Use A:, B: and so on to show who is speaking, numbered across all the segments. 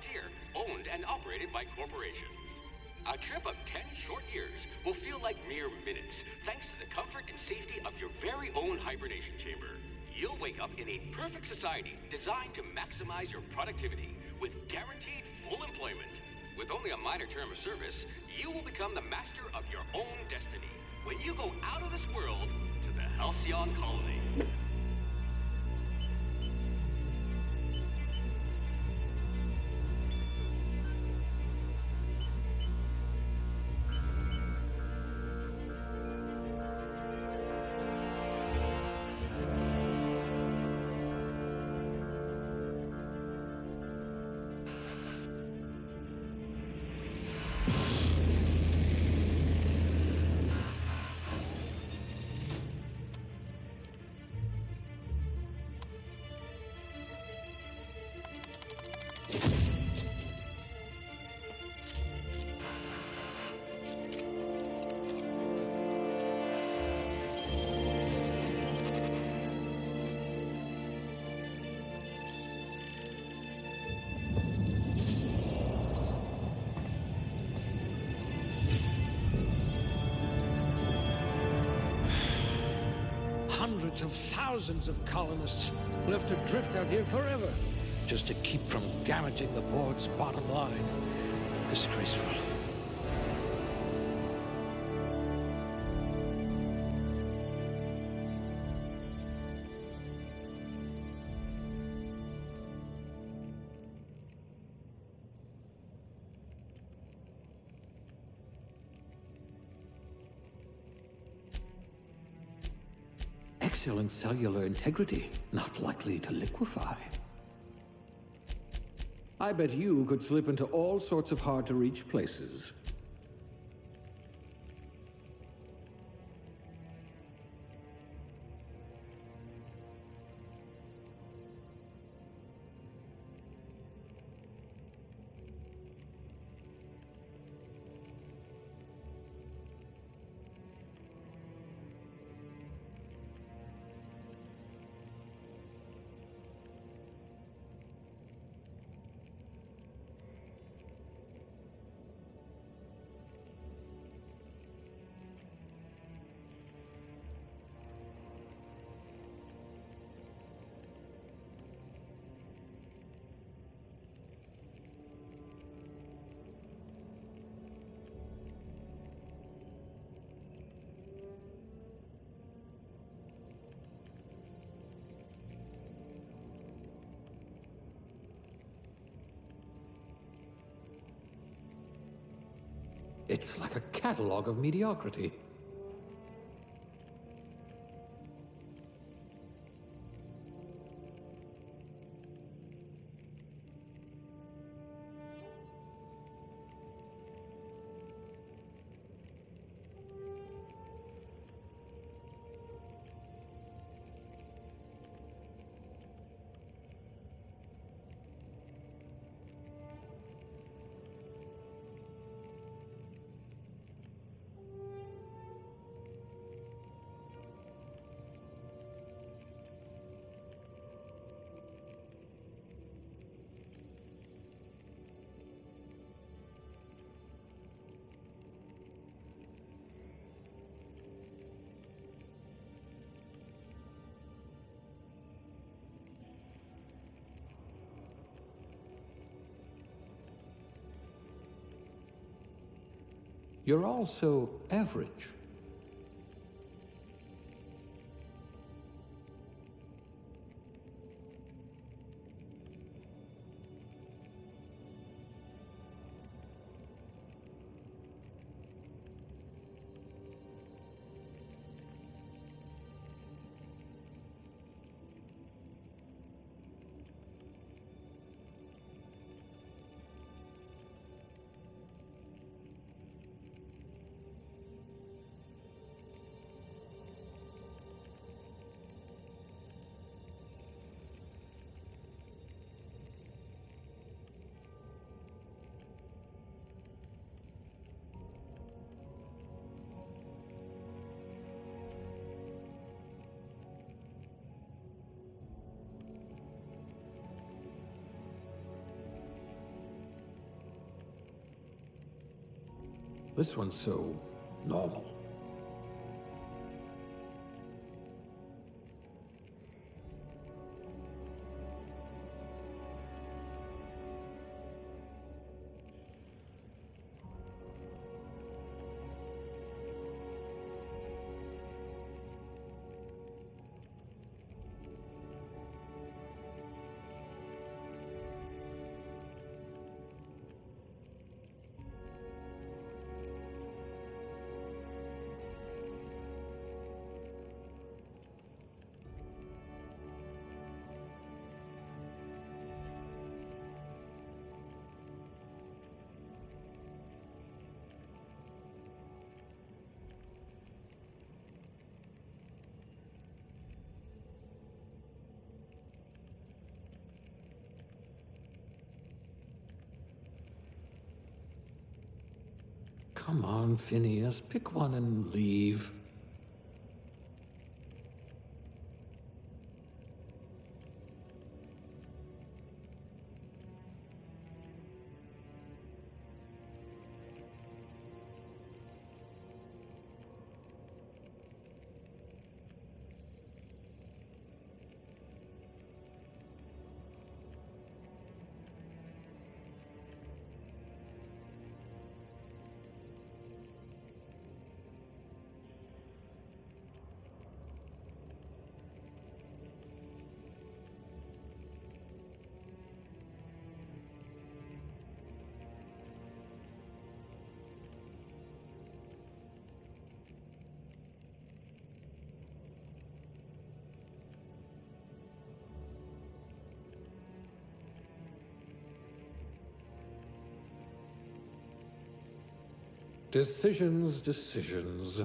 A: Frontier, owned and operated by corporations. A trip of 10 short years will feel like mere minutes, thanks to the comfort and safety of your very own hibernation chamber. You'll wake up in a perfect society designed to maximize your productivity with guaranteed full employment. With only a minor term of service, you will become the master of your own destiny when you go out of this world to the Halcyon Colony.
B: Hundreds of thousands of colonists left adrift out here forever, just to keep from damaging the board's bottom line. Disgraceful.
C: Excellent cellular integrity, not likely to liquefy. I bet you could slip into all sorts of hard-to-reach places. It's like a catalog of mediocrity. You're all so average. This one's so normal. Come on, Phineas, pick one and leave. Decisions, decisions.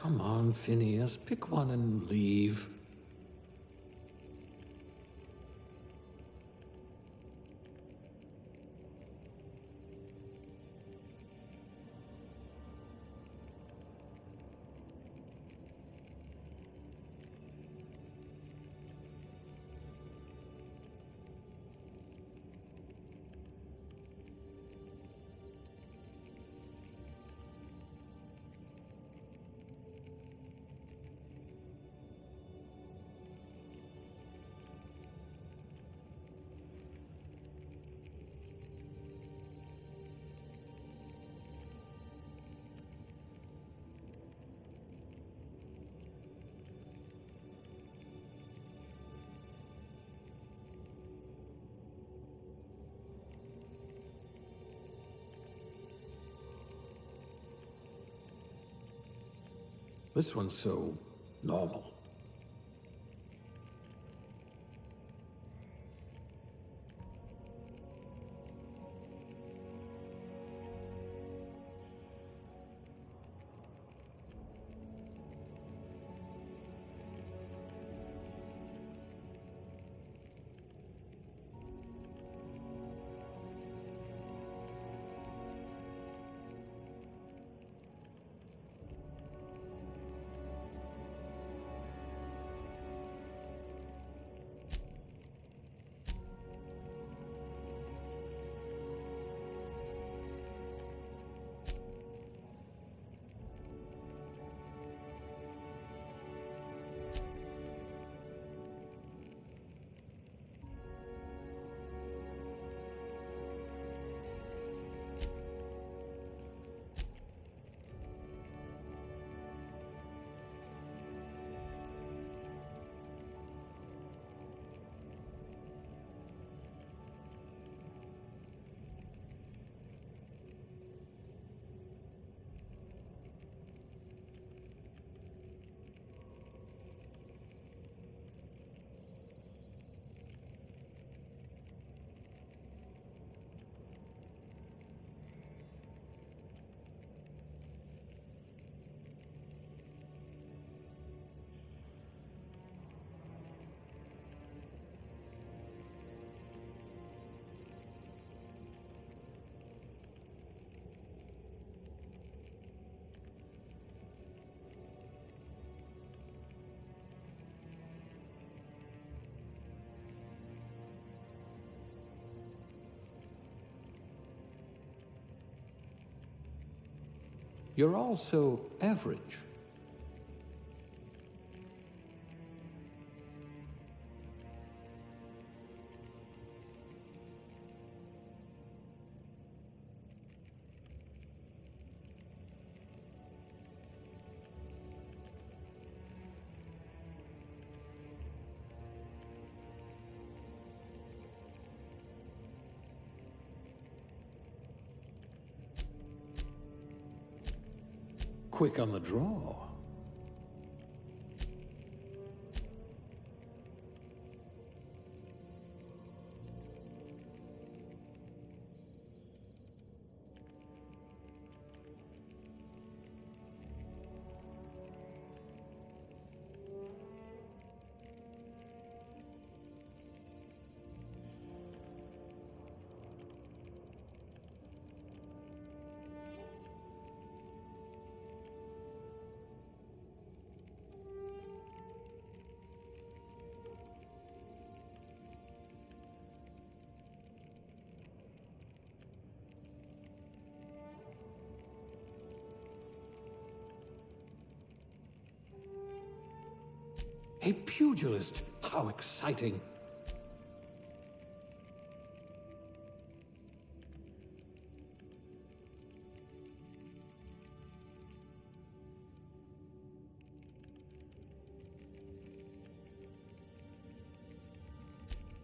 C: Come on, Phineas, pick one and leave. This one's so normal. You're all so average. Quick on the draw. A pugilist! How exciting!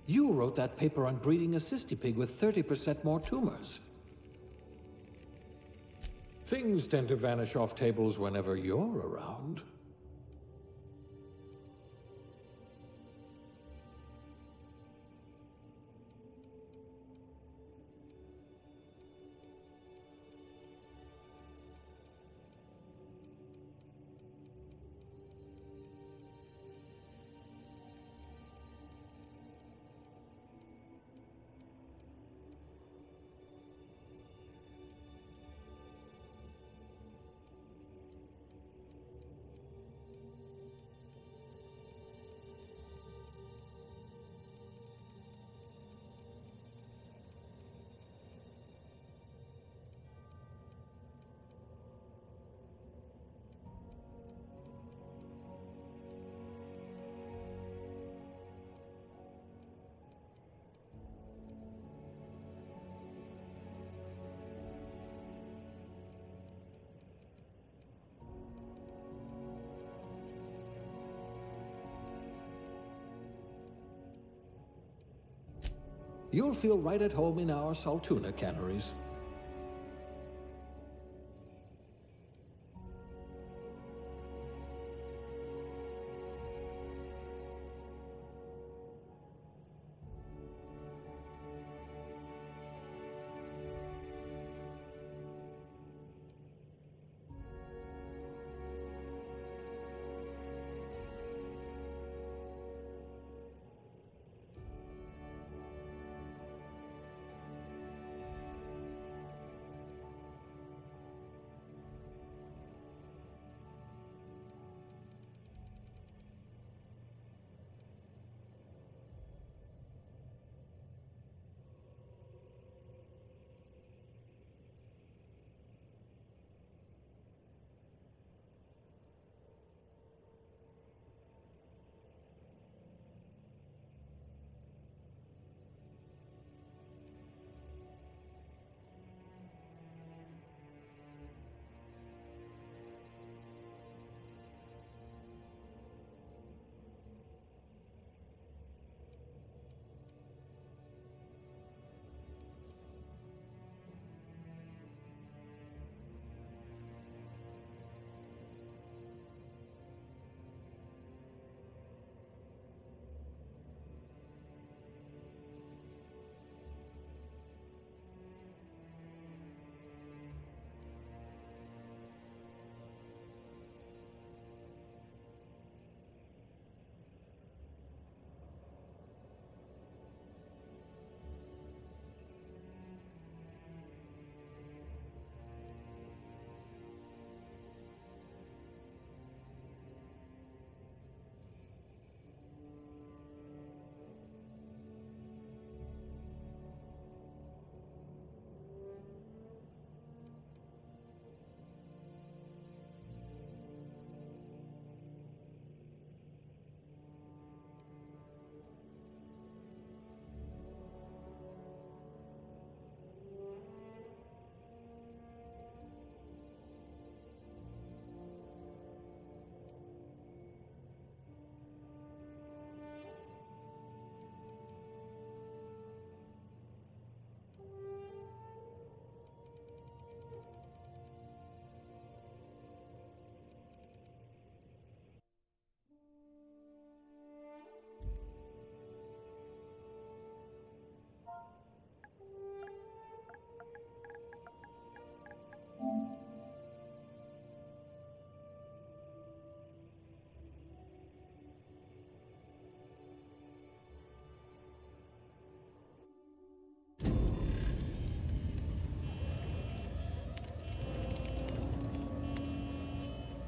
C: You wrote that paper on breeding a cystipig with 30% more tumors. Things tend to vanish off tables whenever you're around. You'll feel right at home in our Saltuna canneries.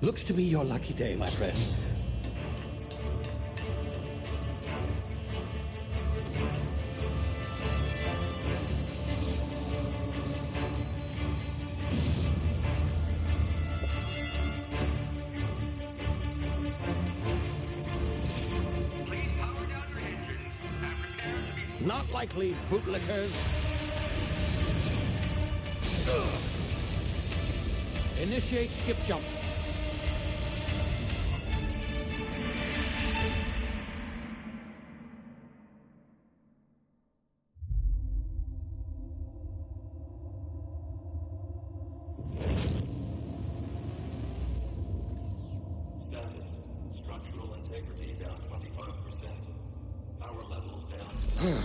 B: Looks to be your lucky day, my friend.
A: Please power down your engines and prepare to be...
B: Not likely, bootlickers. Initiate skip jump.
D: Status. Structural integrity down 25%. Power levels down.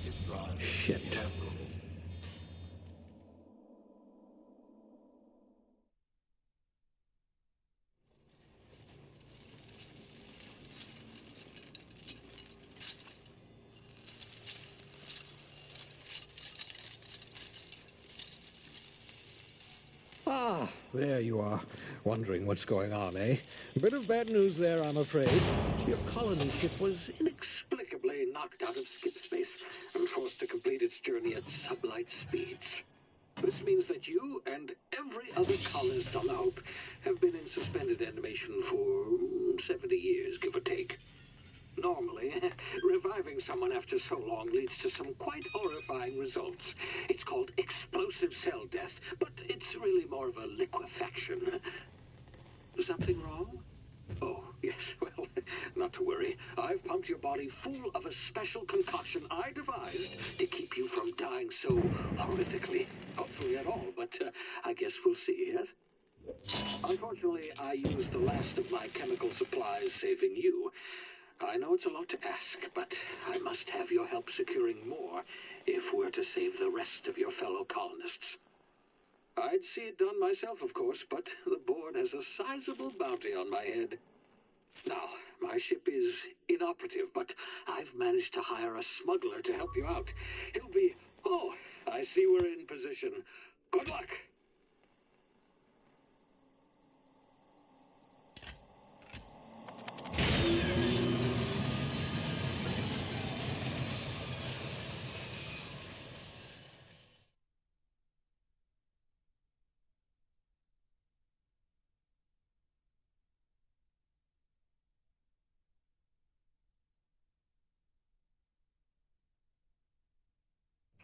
D: His drive.
B: Shit.
D: Cancelled.
B: Ah, there you are. Wondering what's going on, eh? A bit of bad news there, I'm afraid. Your colony ship was inexplicably knocked out of skip space and forced to complete its journey at sublight speeds. This means that you and every other colonist on the Hope have been in suspended animation for 70 years, give or take. Normally, reviving someone after so long leads to some quite horrifying results. It's called explosive cell death, but it's really more of a liquefaction. Something wrong? Oh, yes, well, not to worry. I've pumped your body full of a special concoction I devised to keep you from dying so horrifically. Hopefully at all, but I guess we'll see, yes? Unfortunately, I used the last of my chemical supplies saving you. I know it's a lot to ask, but I must have your help securing more if we're to save the rest of your fellow colonists. I'd see it done myself, of course, but the board has a sizable bounty on my head. Now, my ship is inoperative, but I've managed to hire a smuggler to help you out. He'll be... Oh, I see we're in position. Good luck!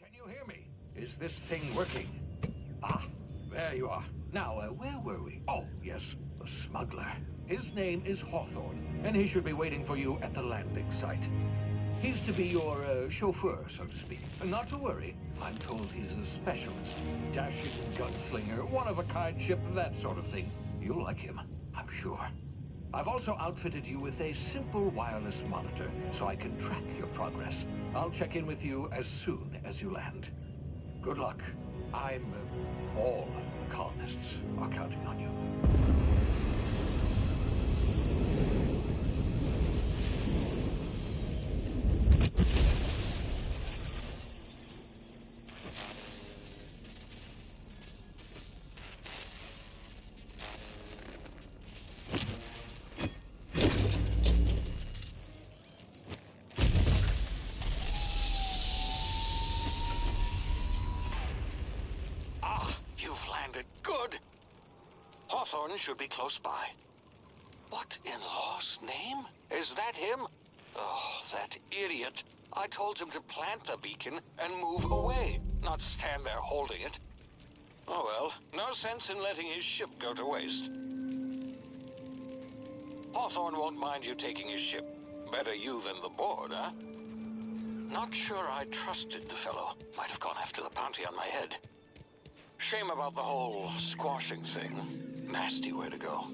B: Can you hear me? Is this thing working? Ah, there you are. Now, where were we? Oh, yes, the smuggler. His name is Hawthorne, and he should be waiting for you at the landing site. He's to be your chauffeur, so to speak. Not to worry. I'm told he's a specialist. Dashing gunslinger, one-of-a-kind ship, that sort of thing. You'll like him, I'm sure. I've also outfitted you with a simple wireless monitor, so I can track your progress. I'll check in with you as soon as you land. Good luck. All the colonists are counting on you.
E: Good. Hawthorne should be close by. What in law's name? Is that him? Oh, that idiot. I told him to plant the beacon and move away, not stand there holding it. Oh well, no sense in letting his ship go to waste. Hawthorne won't mind you taking his ship. Better you than the board, huh? Not sure I trusted the fellow. Might have gone after the bounty on my head. Shame about the whole squashing thing. Nasty way to go.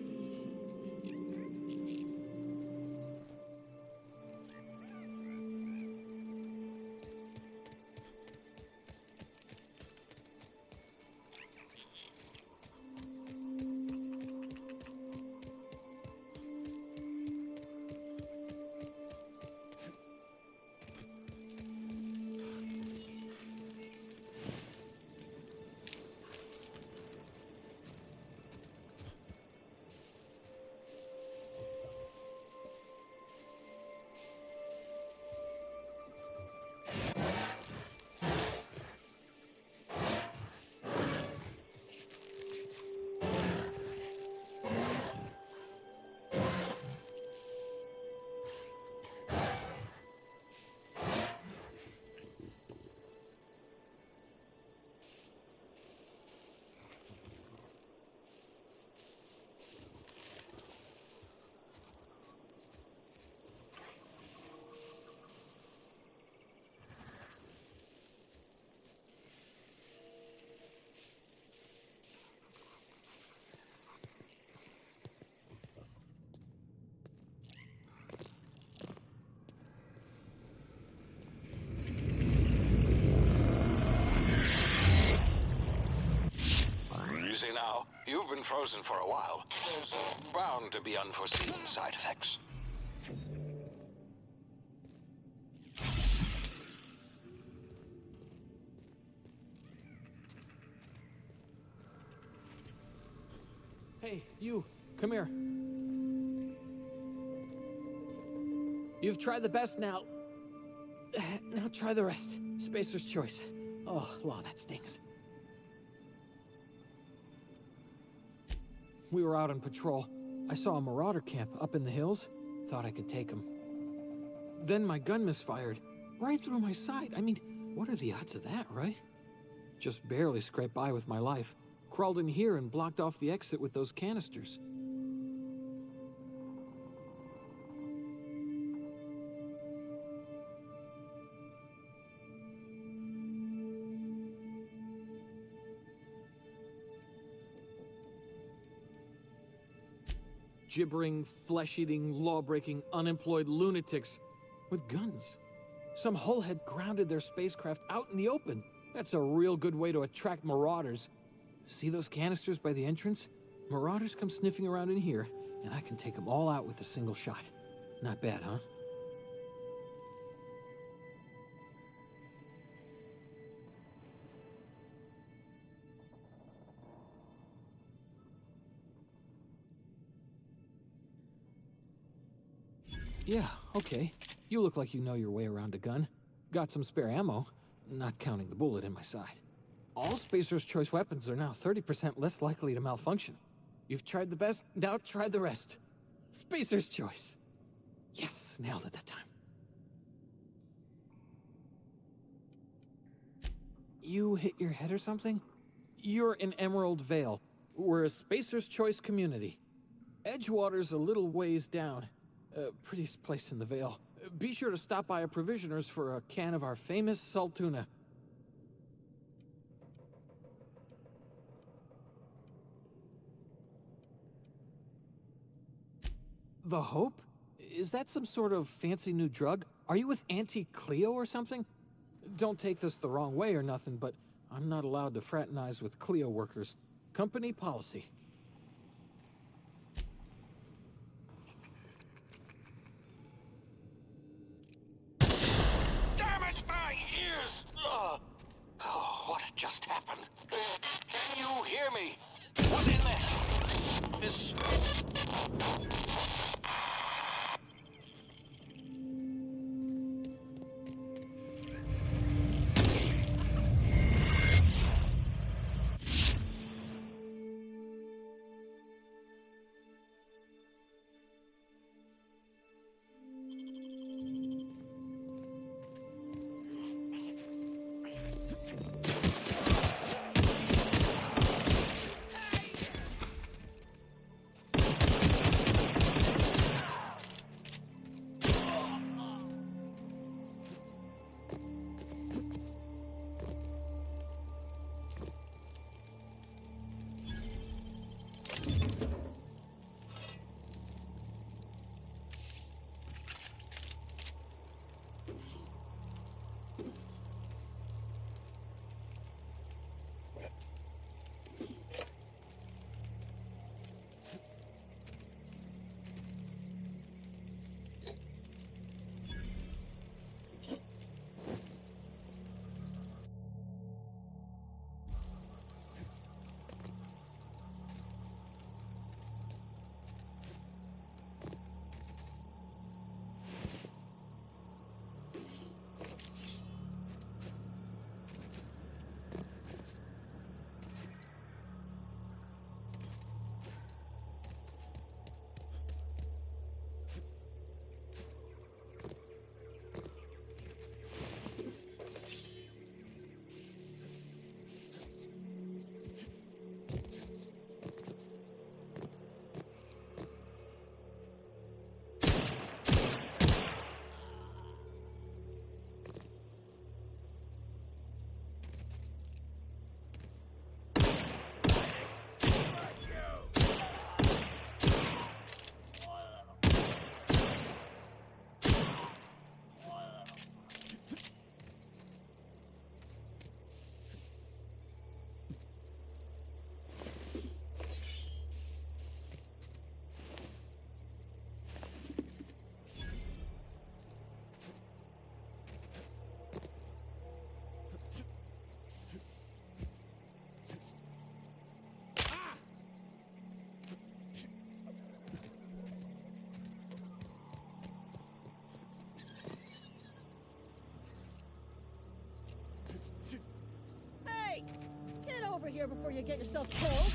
E: now. You've been frozen for a while. There's bound to be unforeseen side effects.
C: Hey, you, come here. You've tried the best now. Now try the rest. Spacer's choice. Oh, law, that stings. We were out on patrol. I saw a marauder camp up in the hills. Thought I could take him. Then my gun misfired. Right through my side. I mean, what are the odds of that, right? Just barely scraped by with my life. Crawled in here and blocked off the exit with those canisters. Gibbering, flesh-eating, law-breaking, unemployed lunatics with guns. Some hull had grounded their spacecraft out in the open. That's a real good way to attract marauders. See those canisters by the entrance? Marauders come sniffing around in here, and I can take them all out with a single shot. Not bad, huh? Yeah, okay. You look like you know your way around a gun. Got some spare ammo, not counting the bullet in my side. All Spacer's choice weapons are now 30% less likely to malfunction. You've tried the best, now try the rest. Spacer's choice. Yes, nailed it that time. You hit your head or something? You're in Emerald Vale. We're a Spacer's choice community. Edgewater's a little ways down. Prettiest place in the Vale. Be sure to stop by a provisioner's for a can of our famous salt tuna. The Hope? Is that some sort of fancy new drug? Are you with Auntie Cleo or something? Don't take this the wrong way or nothing, but I'm not allowed to fraternize with Cleo workers. Company policy.
E: Damn it, my ears! Oh, what just happened? Can you hear me? What in the... This...
F: over here before you get yourself killed.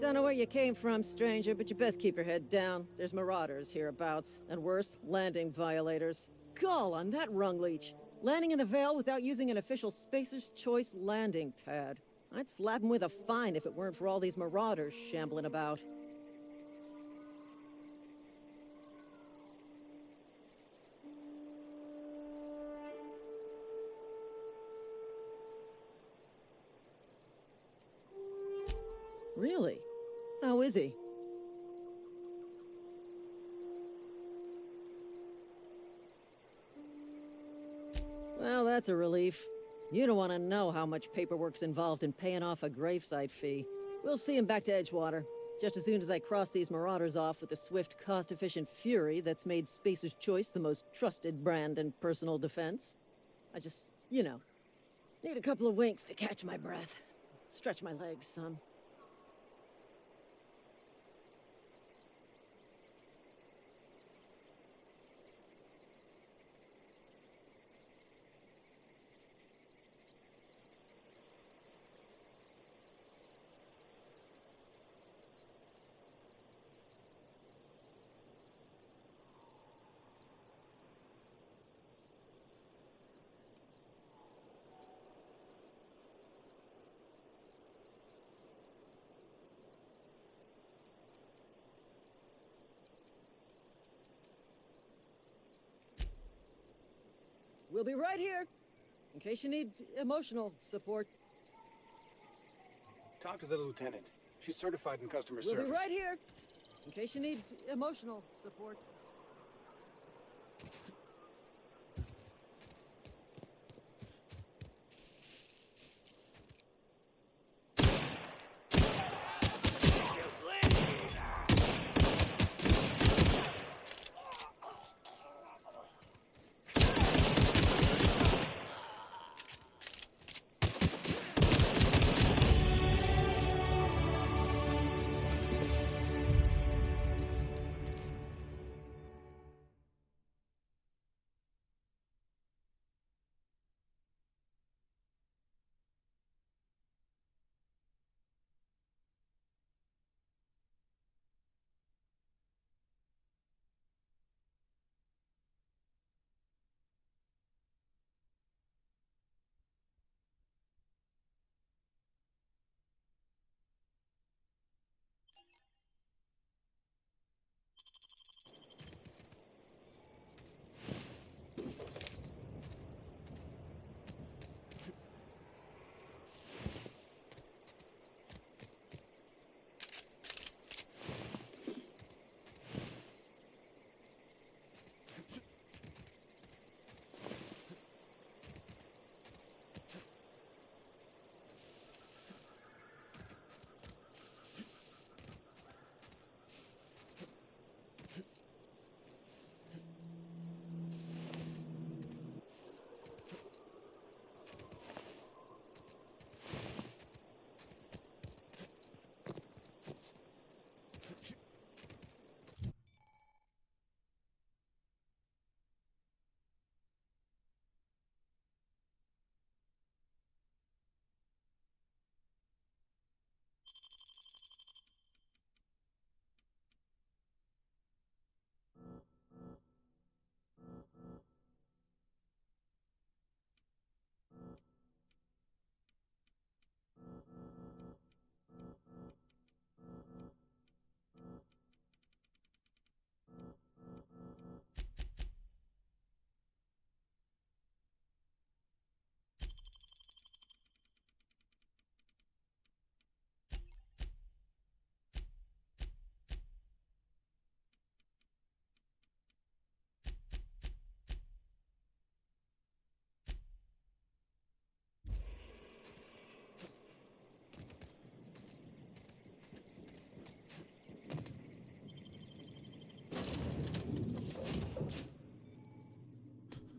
F: Don't know where you came from, stranger, but you best keep your head down. There's marauders hereabouts, and worse, landing violators. Gall on that rung leech. Landing in the Vale without using an official Spacer's Choice landing pad. I'd slap him with a fine if it weren't for all these marauders shambling about. Really? How is he? Well, that's a relief. You don't want to know how much paperwork's involved in paying off a gravesite fee. We'll see him back to Edgewater, just as soon as I cross these marauders off with the swift, cost-efficient fury that's made Spacer's Choice the most trusted brand in personal defense. I just, need a couple of winks to catch my breath. Stretch my legs, son. We'll be right here, in case you need emotional support.
G: Talk to the lieutenant. She's certified in customer service.
F: We'll be right here, in case you need emotional support.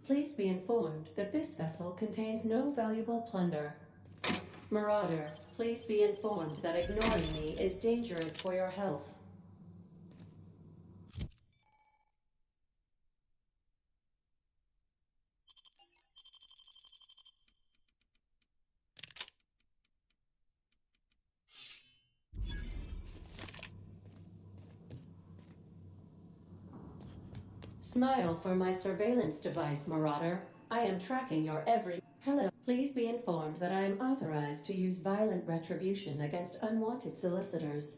H: Please be informed that this vessel contains no valuable plunder. Marauder, please be informed that ignoring me is dangerous for your health. Smile for my surveillance device, Marauder. I am tracking your every... Hello. Please be informed that I am authorized to use violent retribution against unwanted solicitors.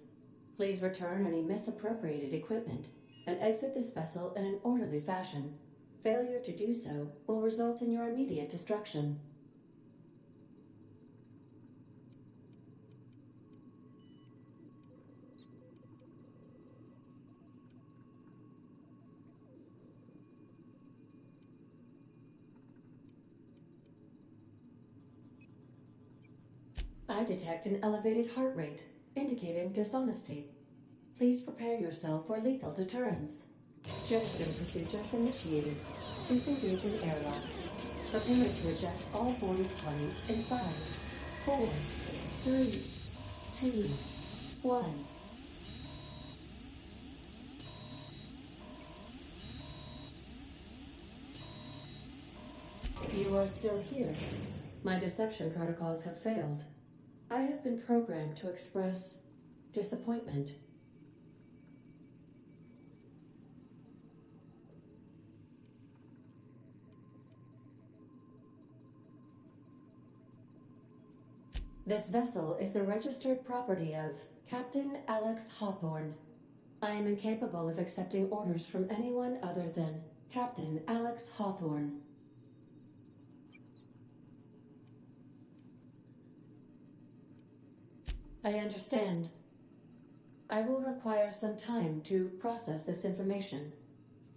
H: Please return any misappropriated equipment and exit this vessel in an orderly fashion. Failure to do so will result in your immediate destruction. I detect an elevated heart rate, indicating dishonesty. Please prepare yourself for lethal deterrence. Jetstream procedures initiated. Disengaging airlocks. Preparing to eject all boarding parties in 5, 4, 3, 2, 1. You are still here. My deception protocols have failed. I have been programmed to express disappointment. This vessel is the registered property of Captain Alex Hawthorne. I am incapable of accepting orders from anyone other than Captain Alex Hawthorne. I understand. I will require some time to process this information.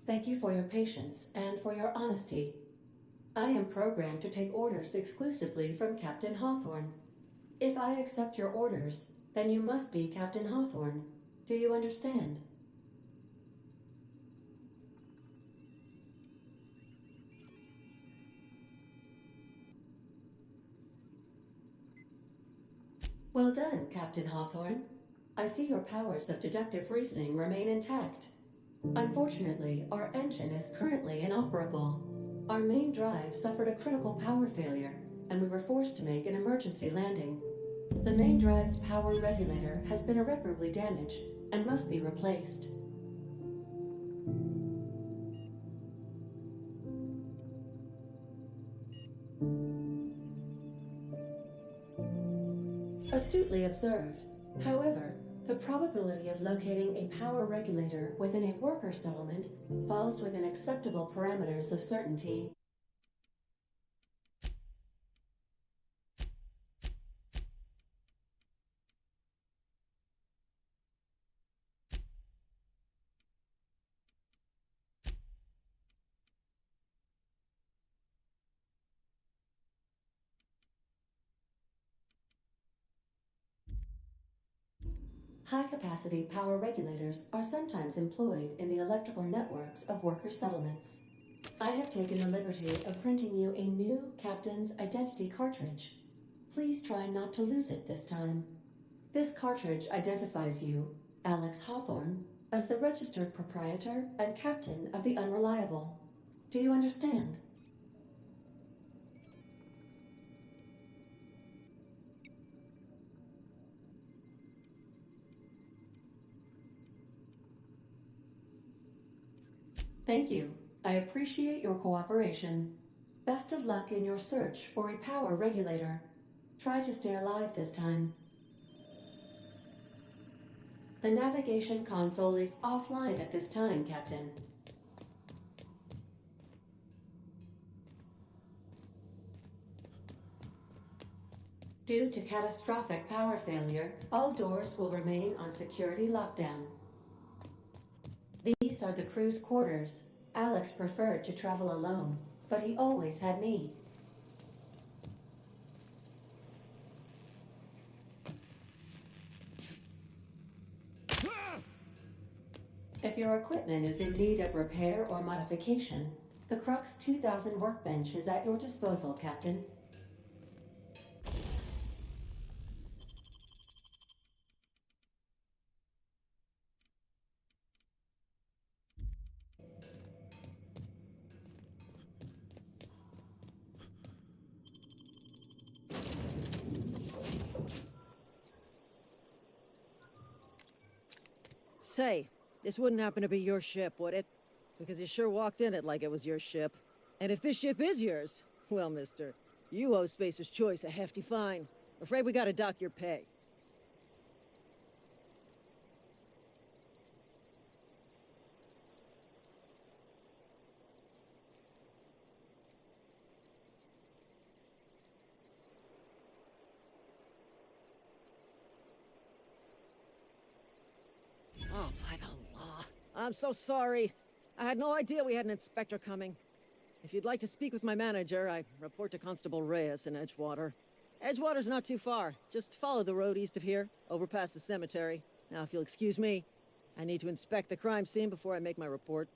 H: Thank you for your patience and for your honesty. I am programmed to take orders exclusively from Captain Hawthorne. If I accept your orders, then you must be Captain Hawthorne. Do you understand? Well done, Captain Hawthorne. I see your powers of deductive reasoning remain intact. Unfortunately, our engine is currently inoperable. Our main drive suffered a critical power failure, and we were forced to make an emergency landing. The main drive's power regulator has been irreparably damaged and must be replaced. Astutely observed. However, the probability of locating a power regulator within a worker settlement falls within acceptable parameters of certainty. High-capacity power regulators are sometimes employed in the electrical networks of worker settlements. I have taken the liberty of printing you a new Captain's Identity cartridge. Please try not to lose it this time. This cartridge identifies you, Alex Hawthorne, as the registered proprietor and captain of the Unreliable. Do you understand? Thank you. I appreciate your cooperation. Best of luck in your search for a power regulator. Try to stay alive this time. The navigation console is offline at this time, Captain. Due to catastrophic power failure, all doors will remain on security lockdown. These are the crew's quarters. Alex preferred to travel alone, but he always had me. If your equipment is in need of repair or modification, the Crux 2000 workbench is at your disposal, Captain.
F: Say, this wouldn't happen to be your ship, would it? Because you sure walked in it like it was your ship. And if this ship is yours, well, mister, you owe Spacer's Choice a hefty fine. Afraid we gotta dock your pay. Oh, by the law. I'm so sorry. I had no idea we had an inspector coming. If you'd like to speak with my manager, I report to Constable Reyes in Edgewater. Edgewater's not too far. Just follow the road east of here, over past the cemetery. Now, if you'll excuse me, I need to inspect the crime scene before I make my report.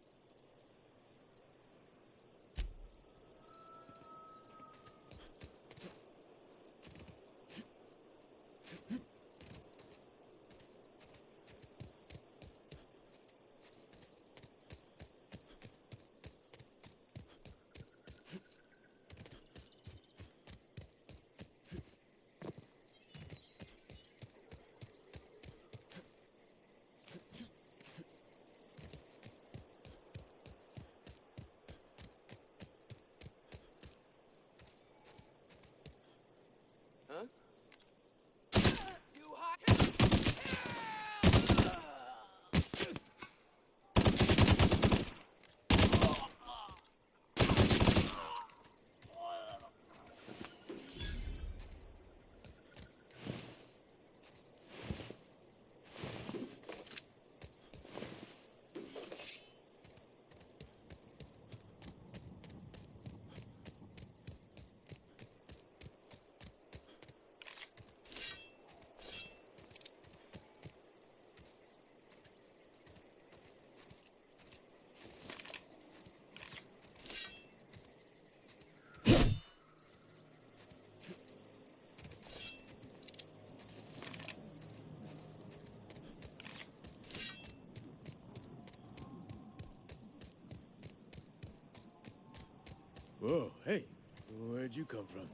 I: Whoa, hey, where'd you come from?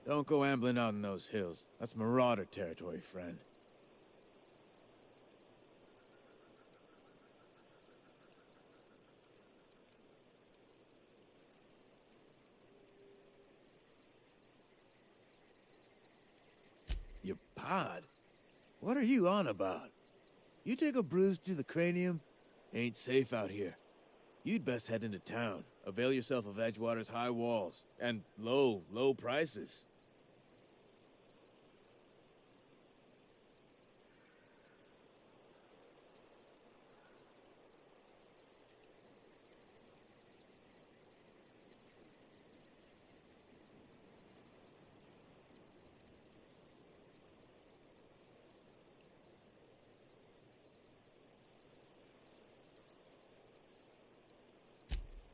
I: Don't go ambling out in those hills. That's Marauder territory, friend. Your pod? What are you on about? You take a bruise to the cranium? Ain't safe out here. You'd best head into town. Avail yourself of Edgewater's high walls. And low prices.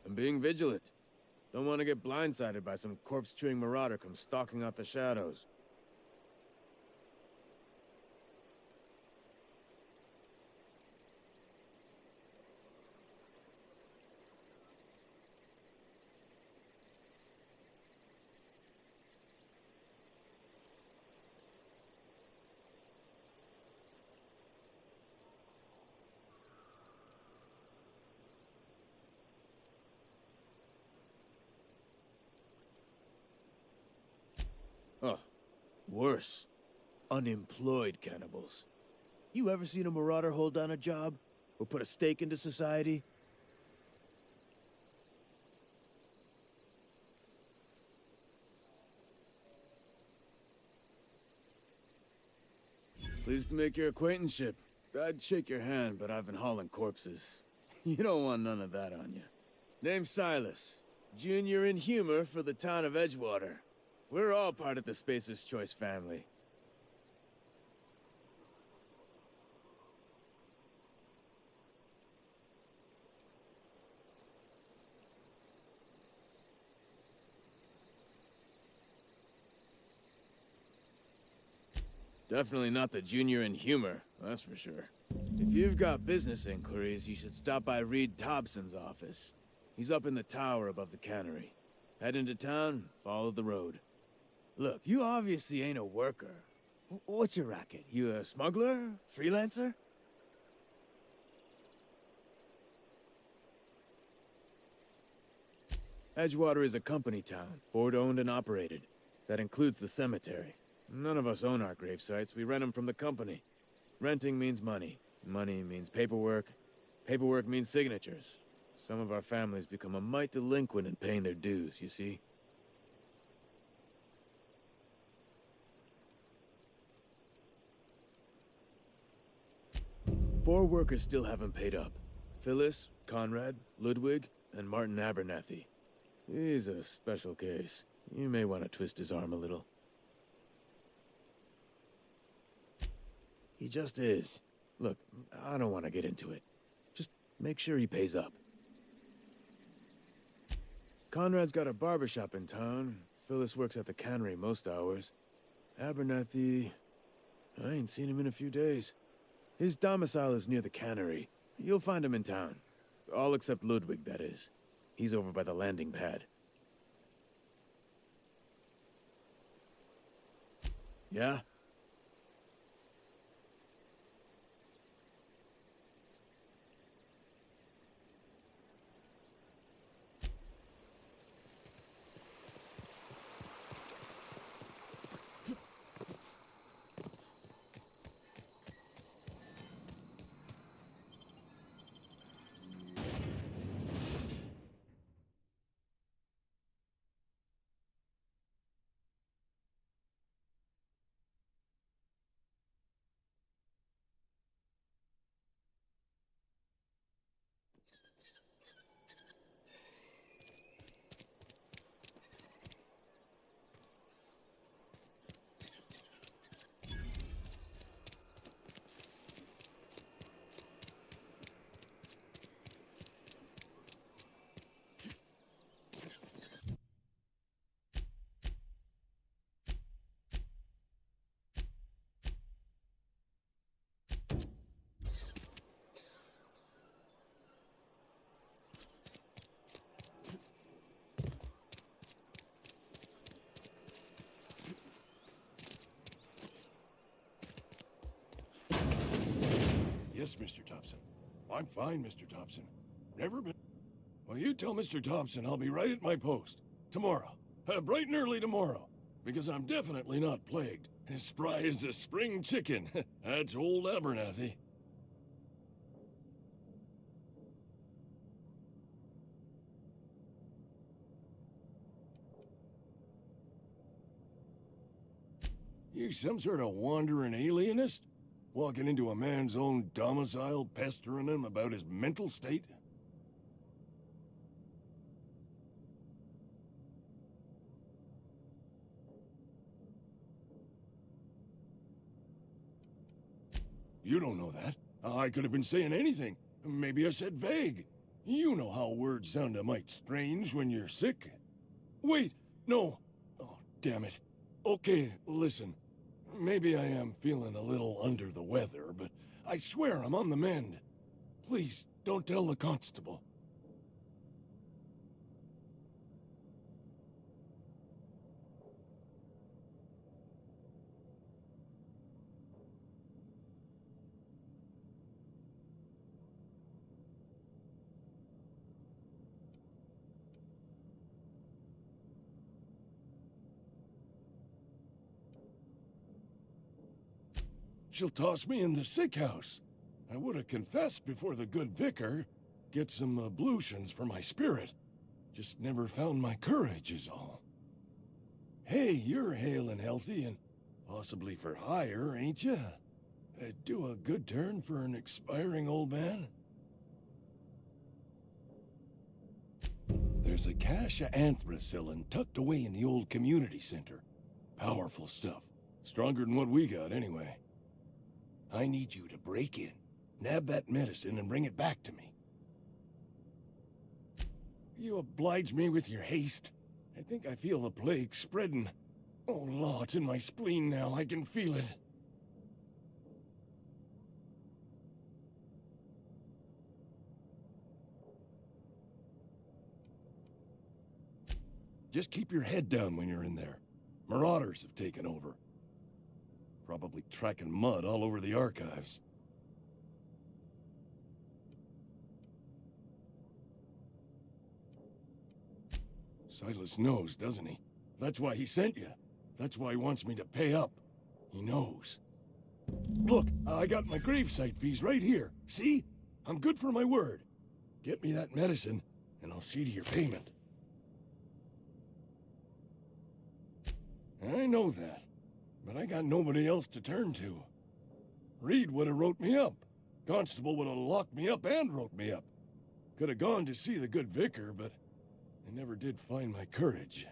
I: I'm being vigilant. Don't want to get blindsided by some corpse-chewing marauder come stalking out the shadows. Oh, worse. Unemployed cannibals. You ever seen a marauder hold down a job? Or put a stake into society? Pleased to make your acquaintanceship. I'd shake your hand, but I've been hauling corpses. You don't want none of that on you. Name's Silas. Junior in humor for the town of Edgewater. We're all part of the Spacer's Choice family. Definitely not the junior in humor, that's for sure. If you've got business inquiries, you should stop by Reed Thompson's office. He's up in the tower above the cannery. Head into town, follow the road. Look, you obviously ain't a worker. What's your racket? You a smuggler? Freelancer? Edgewater is a company town, board-owned and operated. That includes the cemetery. None of us own our grave sites. We rent them from the company. Renting means money. Money means paperwork. Paperwork means signatures. Some of our families become a mite delinquent in paying their dues, you see? Four workers still haven't paid up. Phyllis, Conrad, Ludwig, and Martin Abernathy. He's a special case. You may want to twist his arm a little. He just is. Look, I don't want to get into it. Just make sure he pays up. Conrad's got a barbershop in town. Phyllis works at the cannery most hours. Abernathy... I ain't seen him in a few days. His domicile is near the cannery. You'll find him in town. All except Ludwig, that is. He's over by the landing pad. Yeah?
J: Yes, Mr. Thompson. I'm fine, Mr. Thompson. Never been... Well, you tell Mr. Thompson I'll be right at my post. Tomorrow. Bright and early tomorrow. Because I'm definitely not plagued. As spry as a spring chicken. That's old Abernathy. You some sort of wandering alienist? Walking into a man's own domicile, pestering him about his mental state? You don't know that. I could have been saying anything. Maybe I said vague. You know how words sound a mite strange when you're sick. Wait, no. Oh, damn it. Okay, listen. Maybe I am feeling a little under the weather, but I swear I'm on the mend. Please, don't tell the constable. She'll toss me in the sick house. I would have confessed before the good vicar. Get some ablutions for my spirit. Just never found my courage is all. Hey, you're hale and healthy and possibly for hire, ain't ya? Do a good turn for an expiring old man? There's a cache of anthracillin tucked away in the old community center. Powerful stuff. Stronger than what we got, anyway. I need you to break in, nab that medicine, and bring it back to me. You oblige me with your haste. I think I feel the plague spreading. Oh, Law, it's in my spleen now. I can feel it. Just keep your head down when you're in there. Marauders have taken over. Probably tracking mud all over the archives. Silas knows, doesn't he? That's why he sent you. That's why he wants me to pay up. He knows. Look, I got my gravesite fees right here. See? I'm good for my word. Get me that medicine, and I'll see to your payment. I know that, but I got nobody else to turn to. Reed would have wrote me up. Constable would have locked me up and wrote me up. Could have gone to see the good vicar, but I never did find my courage.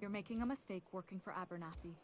K: You're making a mistake working for Abernathy.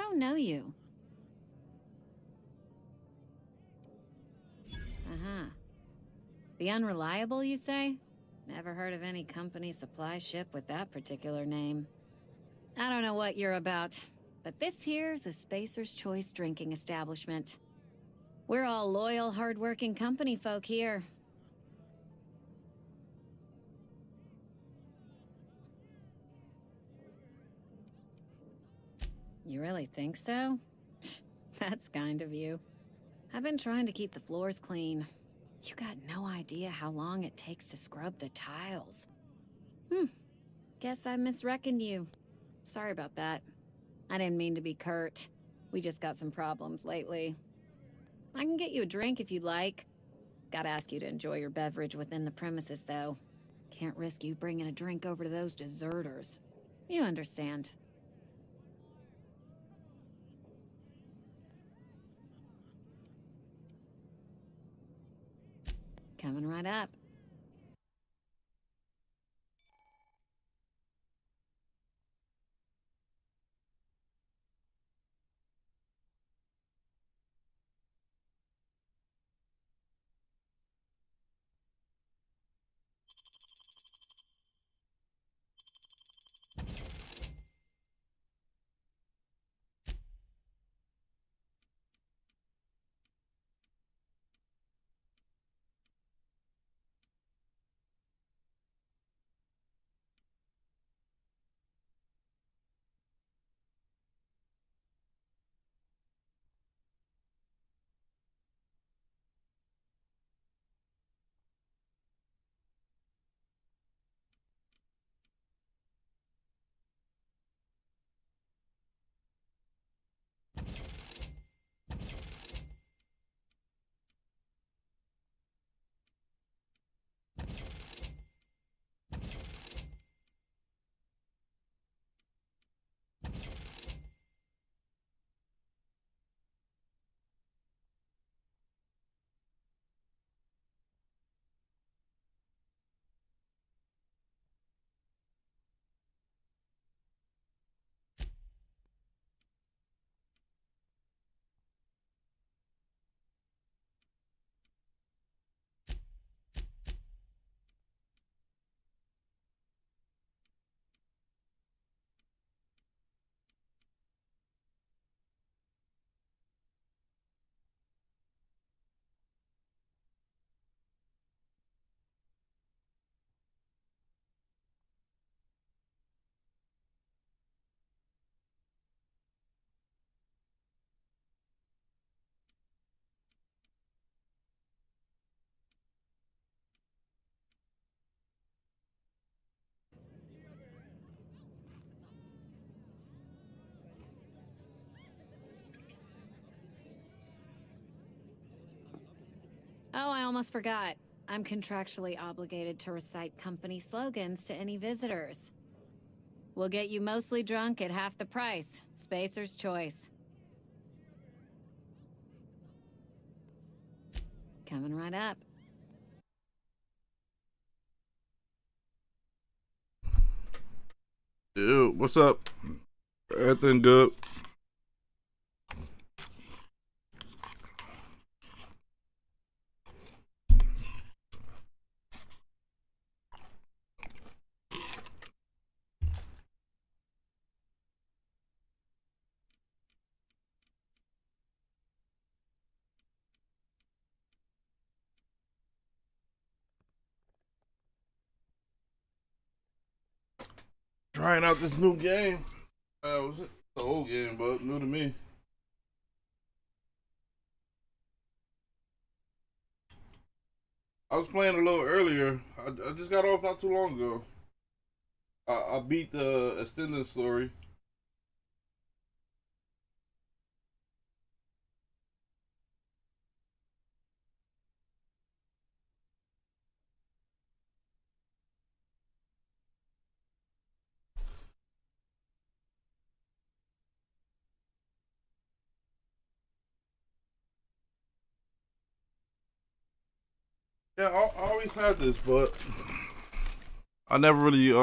L: don't know you. Uh-huh. The Unreliable, you say? Never heard of any company supply ship with that particular name. I don't know what you're about, but this here's a Spacer's Choice drinking establishment. We're all loyal, hard-working company folk here. You really think so? That's kind of you. I've been trying to keep the floors clean. You got no idea how long it takes to scrub the tiles. Guess I misreckoned you. Sorry about that. I didn't mean to be curt. We just got some problems lately. I can get you a drink if you'd like. Gotta ask you to enjoy your beverage within the premises, though. Can't risk you bringing a drink over to those deserters. You understand. Coming right up. Oh, I almost forgot. I'm contractually obligated to recite company slogans to any visitors. We'll get you mostly drunk at half the price. Spacer's Choice. Coming right up.
M: Dude, what's up? Everything good? Trying out this new game. Was it the old game, but new to me? I was playing a little earlier. I just got off not too long ago. I beat the extended story. Yeah, I always had this, but I never really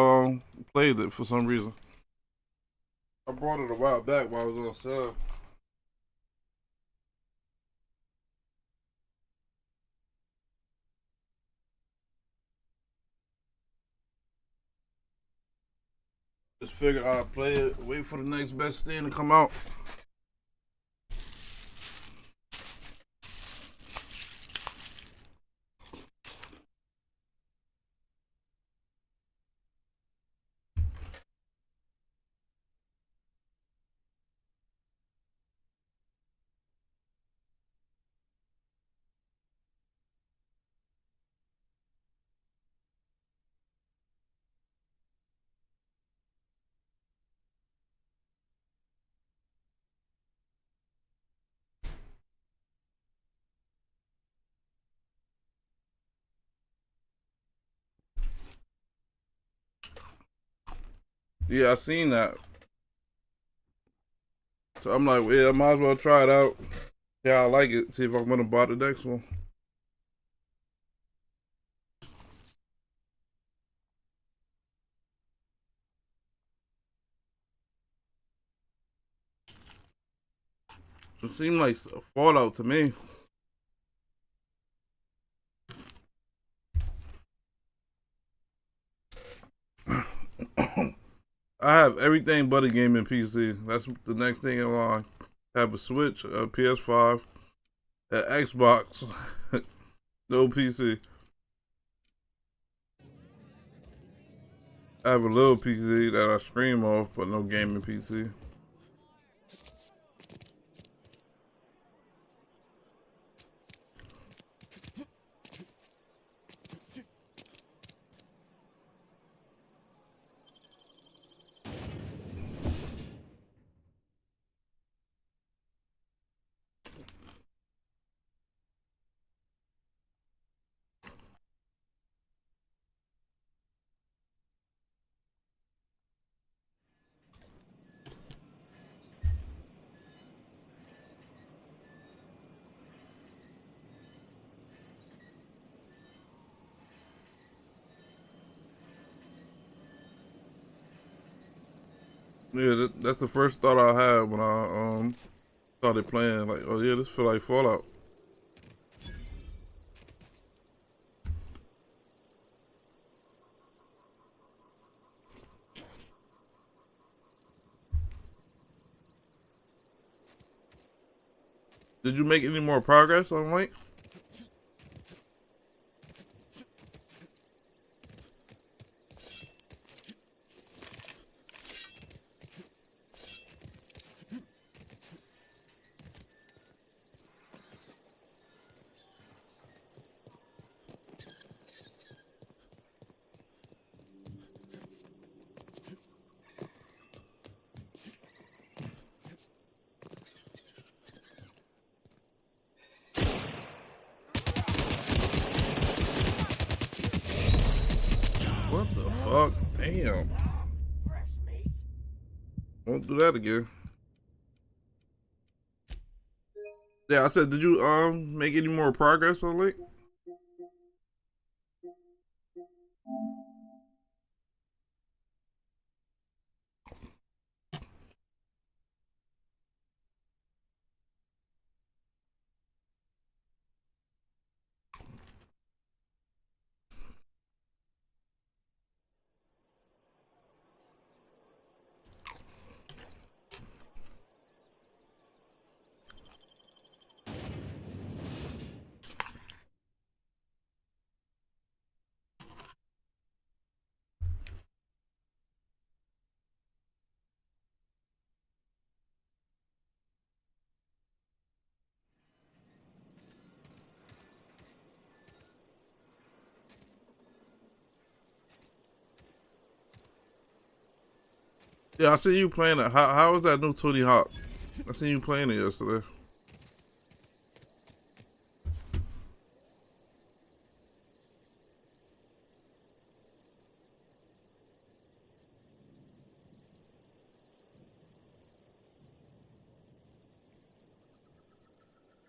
M: played it for some reason. I bought it a while back while I was on sale. Just figured I'd play it, wait for the next best thing to come out. Yeah, I seen that. So I'm like, yeah, I might as well try it out. Yeah, I like it. See if I'm gonna buy the next one. It seemed like a Fallout to me. I have everything but a gaming PC. That's the next thing in line. I have a Switch, a PS5, an Xbox, no PC. I have a little PC that I stream off, but no gaming PC. Yeah, that's the first thought I had when I started playing. Like, oh yeah, this feel like Fallout. Did you make any more progress on Link? What the fuck? Damn. Won't do that again. Yeah, I said, did you make any more progress on Link? Yeah, I seen you playing it. How was that new Tony Hawk? I seen you playing it yesterday.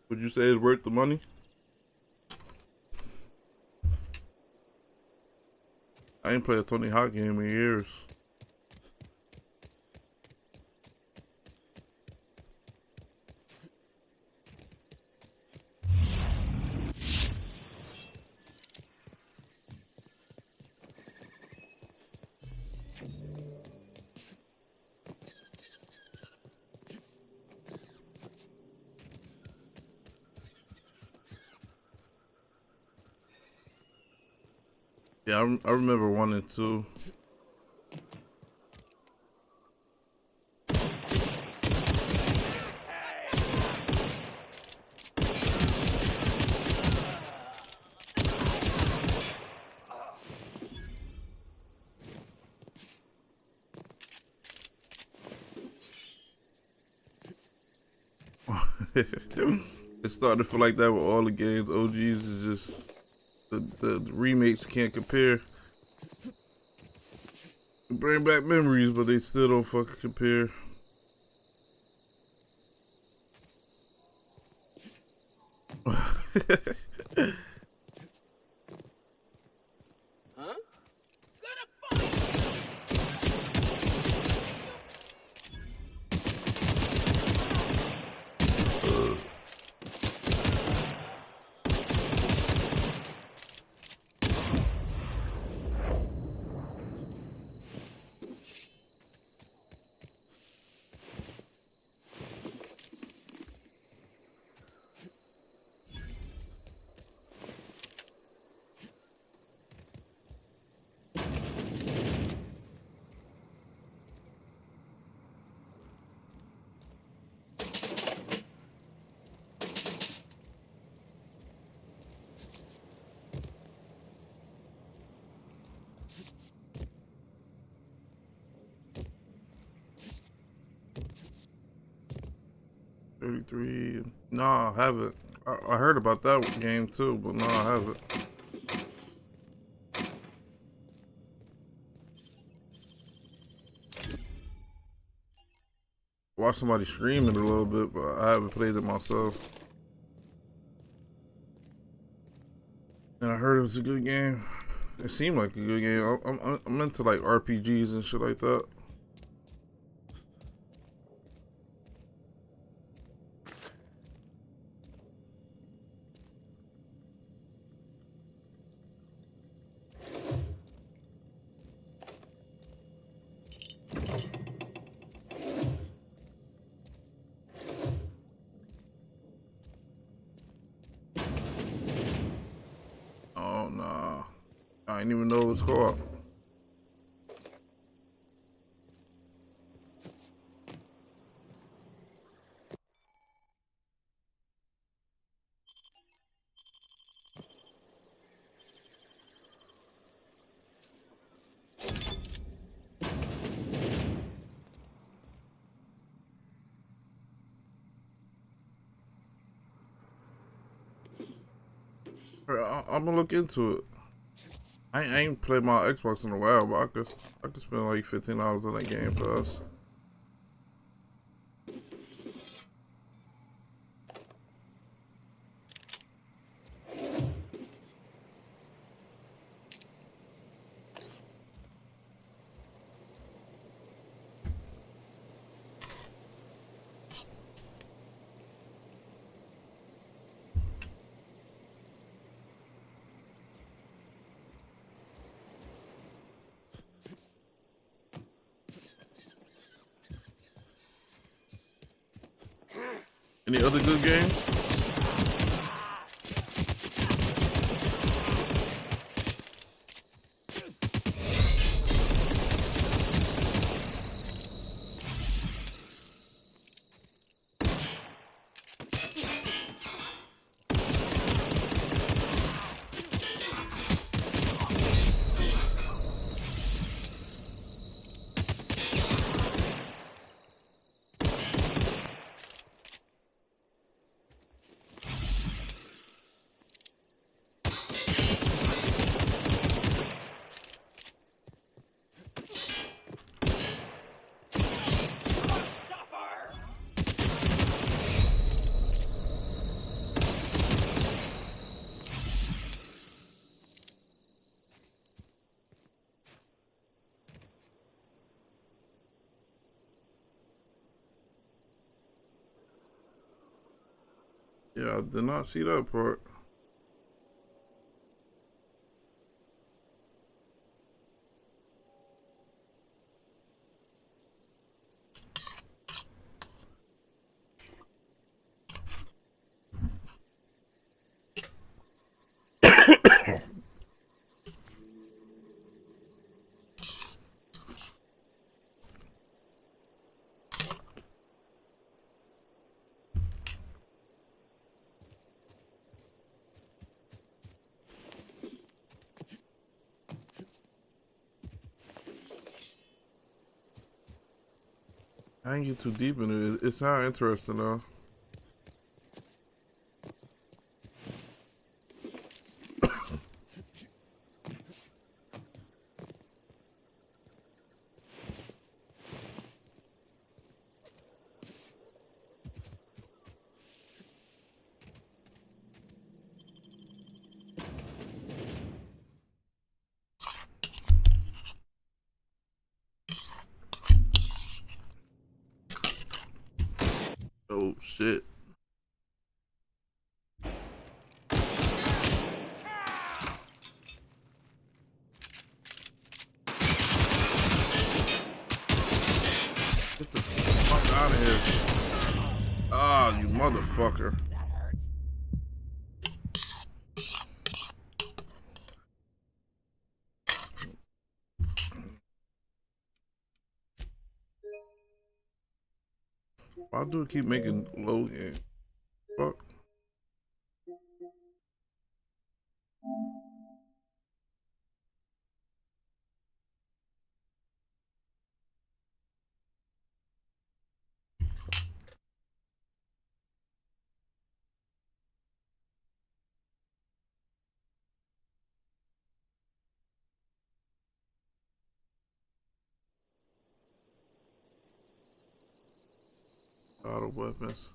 M: Would you say it's worth the money? I ain't played a Tony Hawk game in years. Yeah, I remember 1 and 2. It started to feel like that with all the games. OGs is just the remakes can't compare. Bring back memories, but they still don't fucking compare. $33. No, I haven't. I heard about that game too, but no, I haven't. Watched somebody stream it a little bit, but I haven't played it myself. And I heard it was a good game. It seemed like a good game. I'm into like RPGs and shit like that. Oh nah, I didn't even know it was co-op. I'm gonna look into it. I ain't played my Xbox in a while, but I could spend like $15 on that game for us. Any other good games? Yeah, I did not see that part. I ain't get too deep in it. It sounds interesting though. Oh shit. Get the fuck out of here. Ah, you motherfucker. Why do it keep making low game? Fuck. Auto weapons.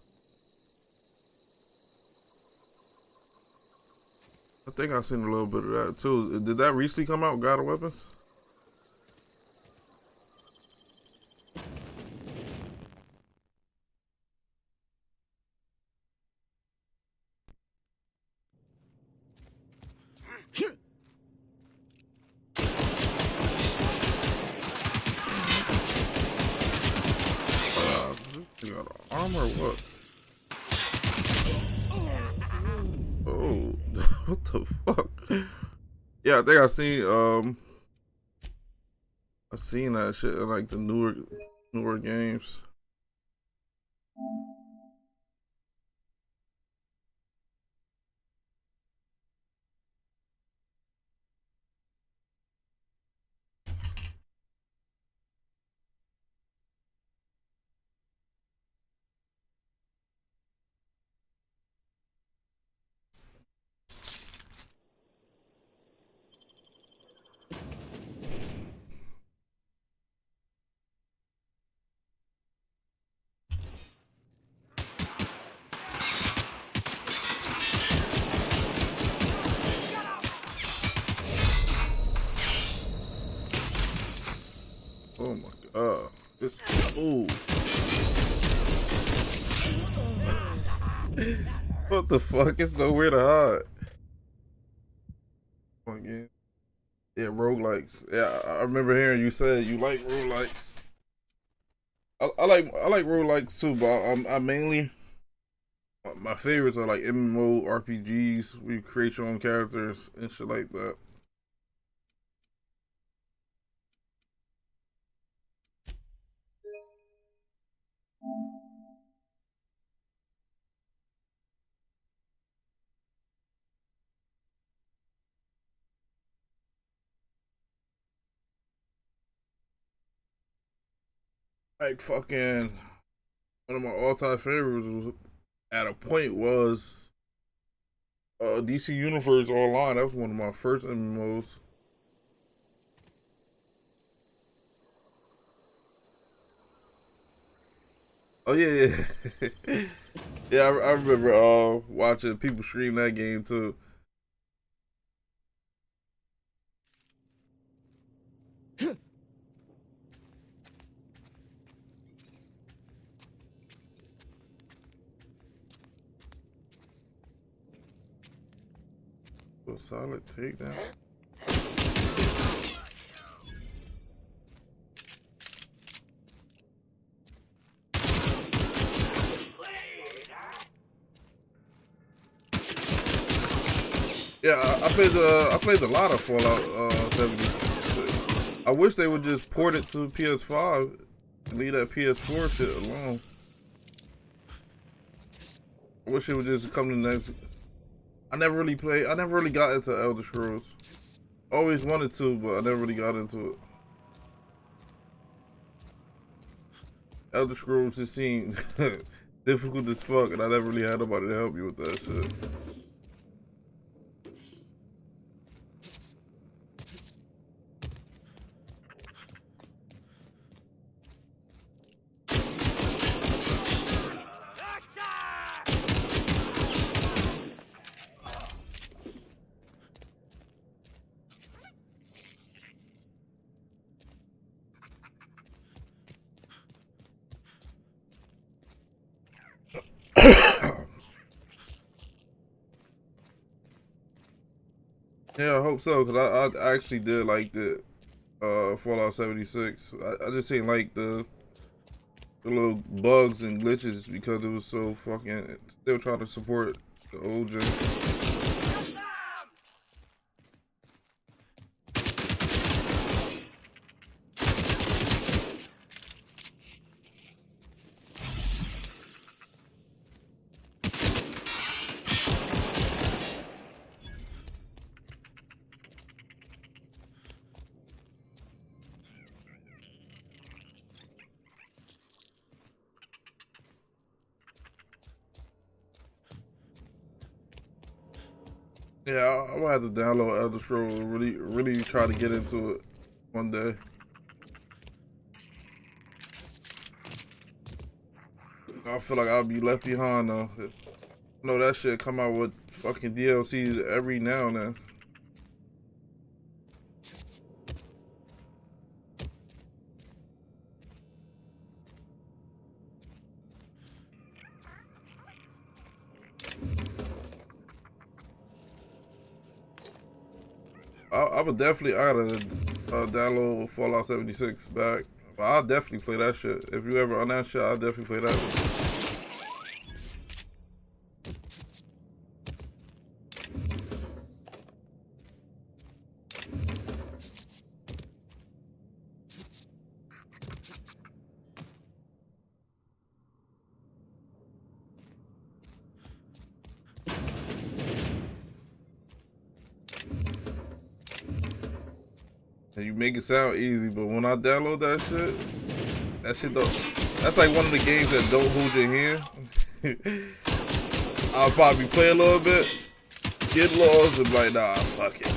M: I think I've seen a little bit of that too. Did that recently come out, God of Weapons? You got armor or what? Oh, what the fuck? Yeah, I think I seen that shit in like the newer games. Oh my god. Ooh. What the fuck? It's nowhere to hide. Again. Yeah, roguelikes. Yeah, I remember hearing you say you like roguelikes. I like roguelikes too, but I mainly my favorites are like MMO RPGs where you create your own characters and shit like that. Like fucking one of my all-time favorites was at a point was DC Universe Online. That was one of my first MMOs. Oh yeah, yeah. Yeah, I remember watching people stream that game too. A solid takedown. Yeah, I played a lot of Fallout 76. I wish they would just port it to PS5 and leave that PS4 shit alone. I wish it would just come to the next. I never really got into Elder Scrolls. Always wanted to, but I never really got into it. Elder Scrolls just seemed difficult as fuck, and I never really had nobody to help me with that shit. Yeah, I hope so, because I actually did like the Fallout 76. I just didn't like the little bugs and glitches because it was so fucking still trying to support the old gen. Yeah, I'm gonna have to download Elder Scrolls and really try to get into it one day. I feel like I'll be left behind though. I know that shit come out with fucking DLCs every now and then. I would definitely, I gotta download Fallout 76 back. But I'll definitely play that shit. If you ever on that shit, I'll definitely play that one. And you make it sound easy, but when I download that shit don't. That's like one of the games that don't hold your hand. I'll probably play a little bit, get lost, and be like, nah, fuck it.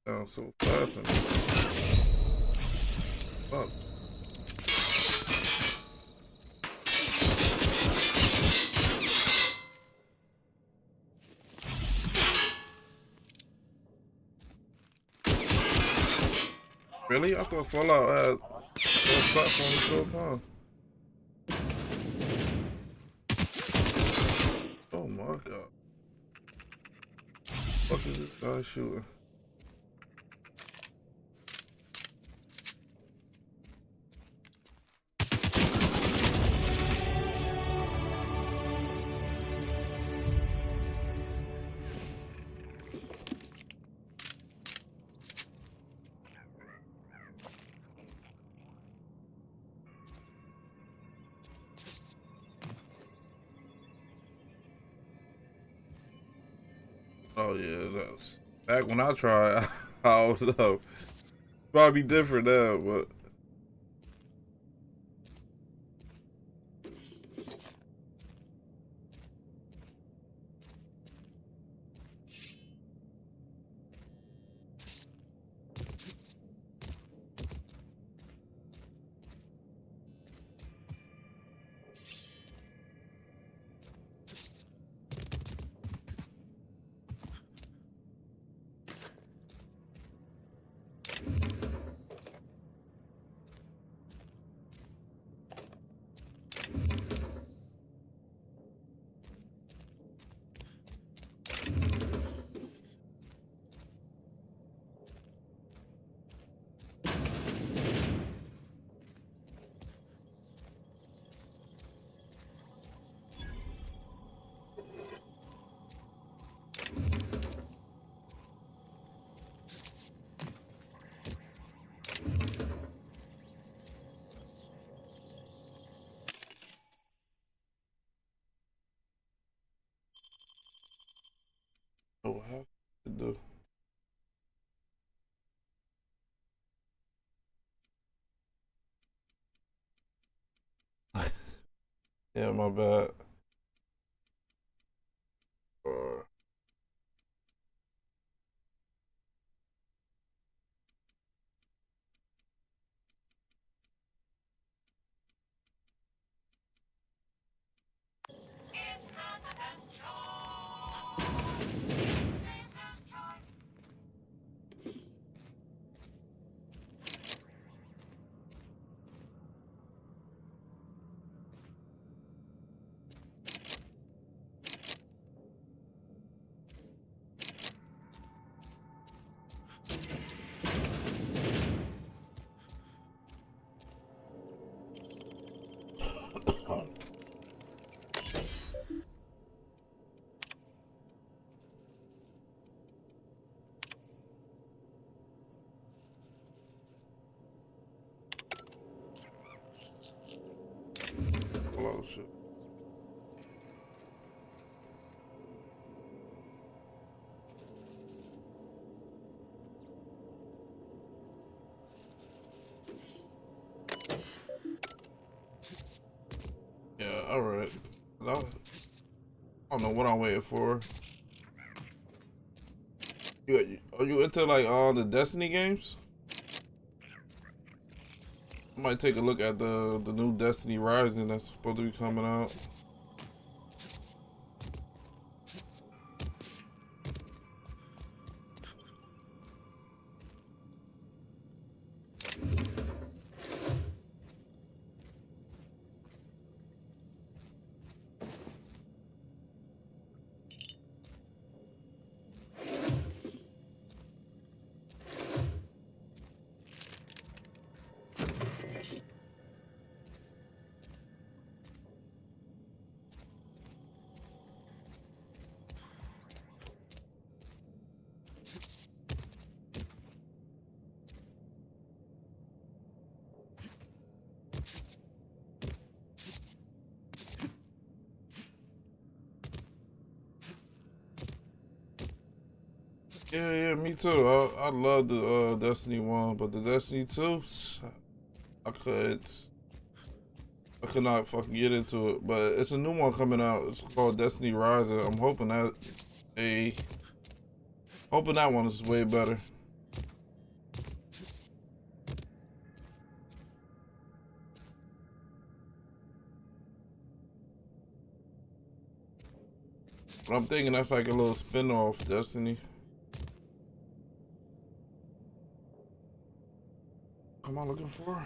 M: Sounds so fascinating. Fuck. Really? I thought Fallout had platforms the whole time. Oh my god. What is this guy shooting? Oh yeah, that's back when I tried. I don't know. Probably different now, but Oh, I have to do. Yeah, my bad. Oh shit. Yeah, alright. I don't know what I'm waiting for. Are you into like all the Destiny games? I might take a look at the new Destiny Rising that's supposed to be coming out. Yeah, me too. I love the Destiny 1, but the Destiny 2, I could not fucking get into it. But it's a new one coming out. It's called Destiny Rising. I'm hoping that one is way better. But I'm thinking that's like a little spin-off Destiny. What am I looking for?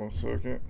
M: 1 second.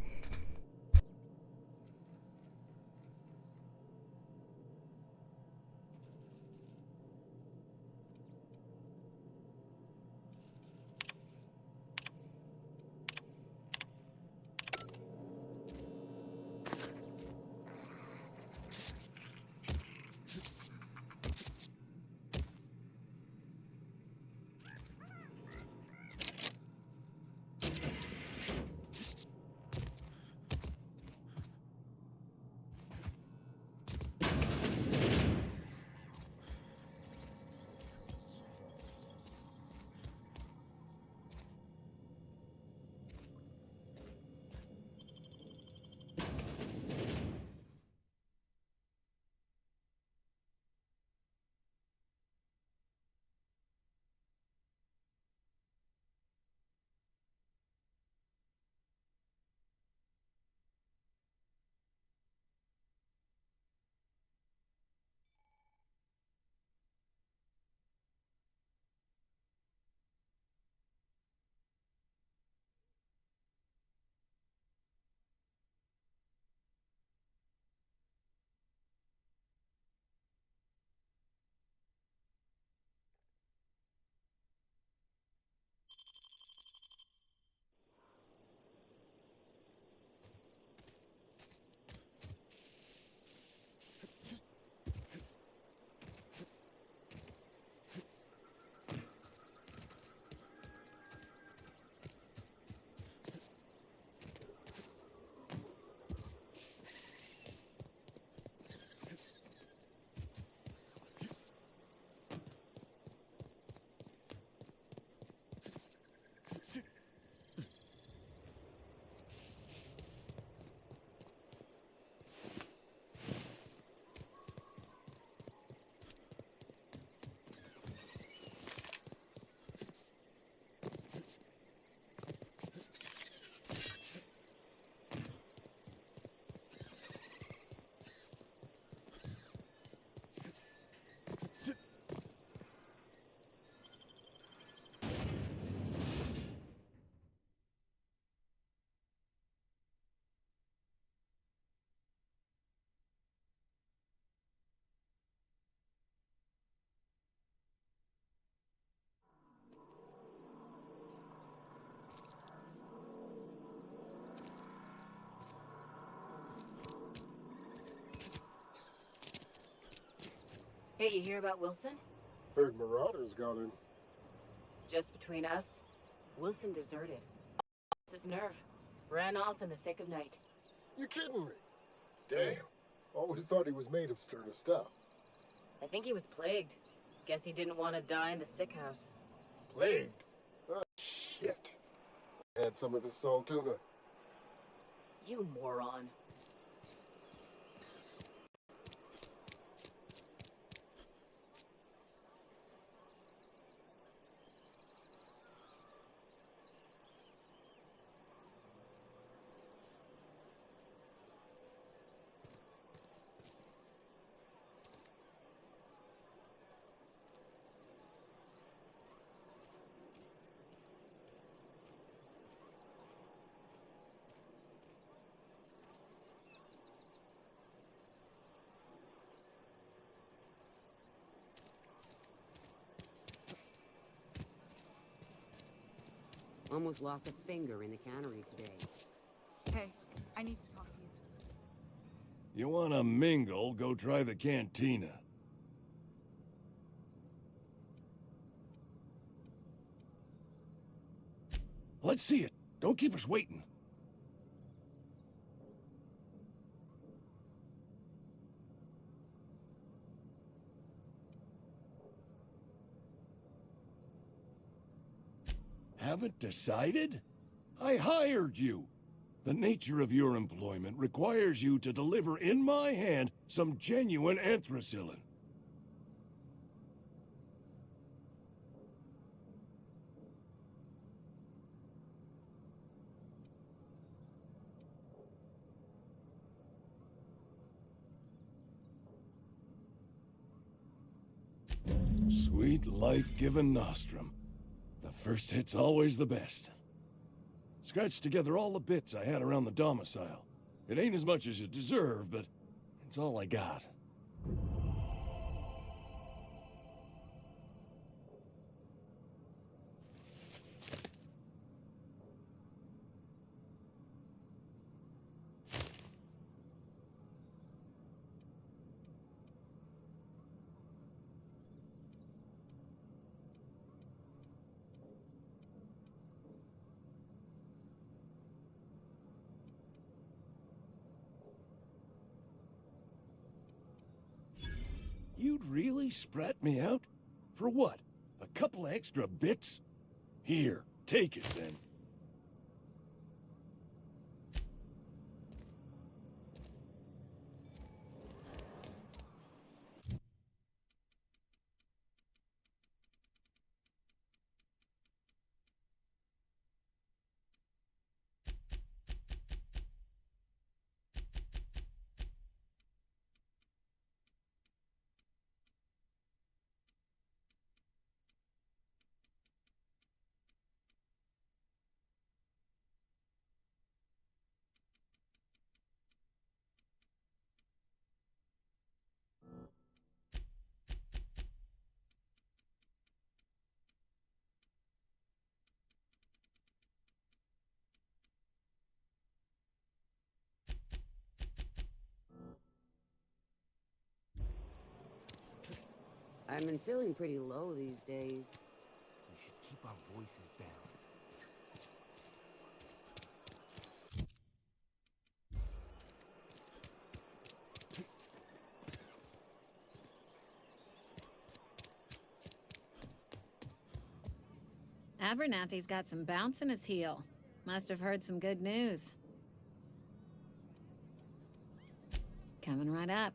F: Hey, you hear about Wilson?
N: Heard Marauders got in.
F: Just between us, Wilson deserted. His nerve. Ran off in the thick of night.
N: You kidding me? Damn. Always thought he was made of sterner stuff.
F: I think he was plagued. Guess he didn't want to die in the sick house.
N: Plagued? Oh, shit. Had some of his salt tuna.
F: You moron.
O: Almost lost a finger in the cannery today.
K: Hey, I need to talk to you.
J: You wanna mingle, go try the cantina. Let's see it. Don't keep us waiting. Haven't decided? I hired you. The nature of your employment requires you to deliver in my hand some genuine anthracillin. Sweet life-giving nostrum. The first hit's always the best. Scratched together all the bits I had around the domicile. It ain't as much as you deserve, but it's all I got. You'd really sprat me out? For what? A couple extra bits? Here, take it then.
O: I've been feeling pretty low these days. We should keep our voices down.
L: Abernathy's got some bounce in his heel. Must have heard some good news. Coming right up.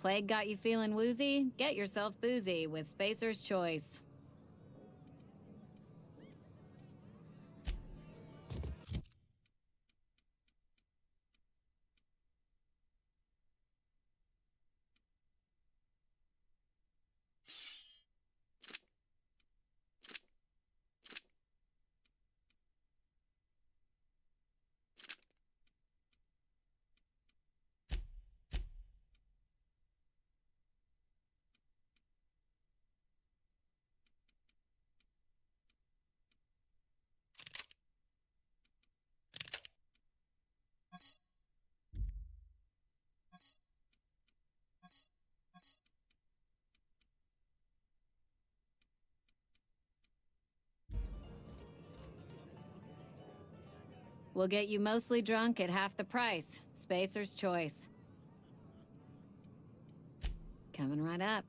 L: Plague got you feeling woozy? Get yourself boozy with Spacer's Choice. We'll get you mostly drunk at half the price. Spacer's choice. Coming right up.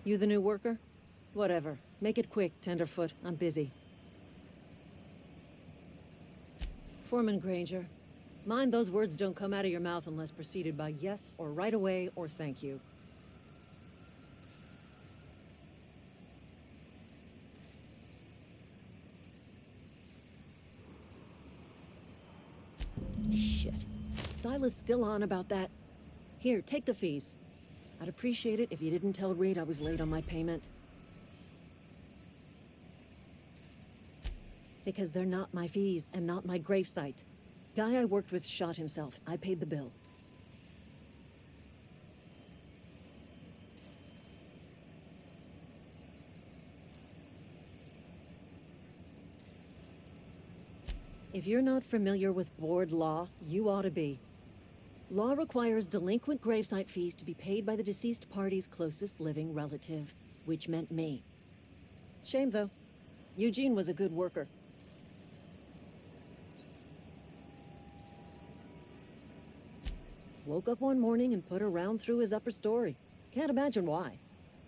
F: You the new worker? Whatever. Make it quick, Tenderfoot. I'm busy. Foreman Granger, mind those words don't come out of your mouth unless preceded by yes or right away or thank you. Shit. Silas still on about that. Here, take the fees. I'd appreciate it if you didn't tell Reed I was late on my payment. Because they're not my fees and not my gravesite. Guy I worked with shot himself. I paid the bill. If you're not familiar with board law, you ought to be. Law requires delinquent gravesite fees to be paid by the deceased party's closest living relative, which meant me. Shame, though. Eugene was a good worker. Woke up one morning and put a round through his upper story. Can't imagine why.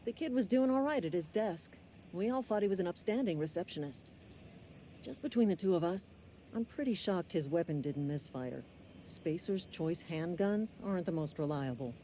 F: The kid was doing all right at his desk. We all thought he was an upstanding receptionist. Just between the two of us, I'm pretty shocked his weapon didn't misfire. Spacer's Choice handguns aren't the most reliable.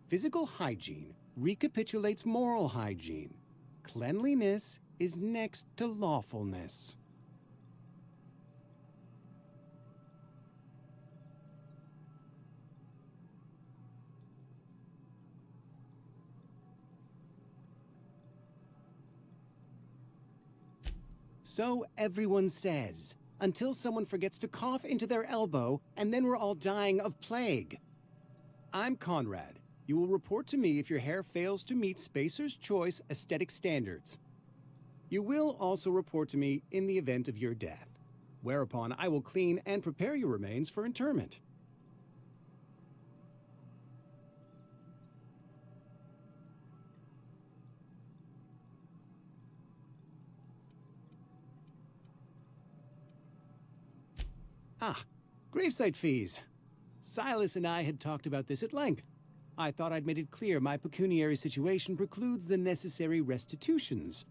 P: Physical hygiene recapitulates moral hygiene. Cleanliness is next to lawfulness. So everyone says, until someone forgets to cough into their elbow, and then we're all dying of plague. I'm Conrad. You will report to me if your hair fails to meet Spacer's Choice aesthetic standards. You will also report to me in the event of your death, whereupon I will clean and prepare your remains for interment. Ah, gravesite fees. Silas and I had talked about this at length. I thought I'd made it clear my pecuniary situation precludes the necessary restitutions.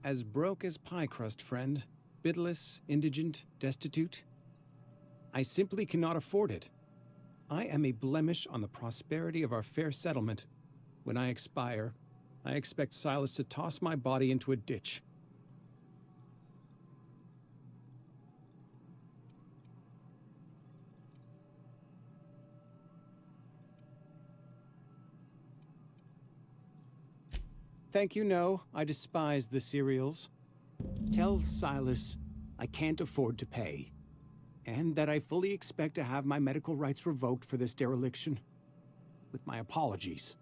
P: As broke as pie crust, friend. Bidless, indigent, destitute. I simply cannot afford it. I am a blemish on the prosperity of our fair settlement. When I expire, I expect Silas to toss my body into a ditch. thank you, no. I despise the cereals. Tell Silas I can't afford to pay, and that I fully expect to have my medical rights revoked for this dereliction. With my apologies.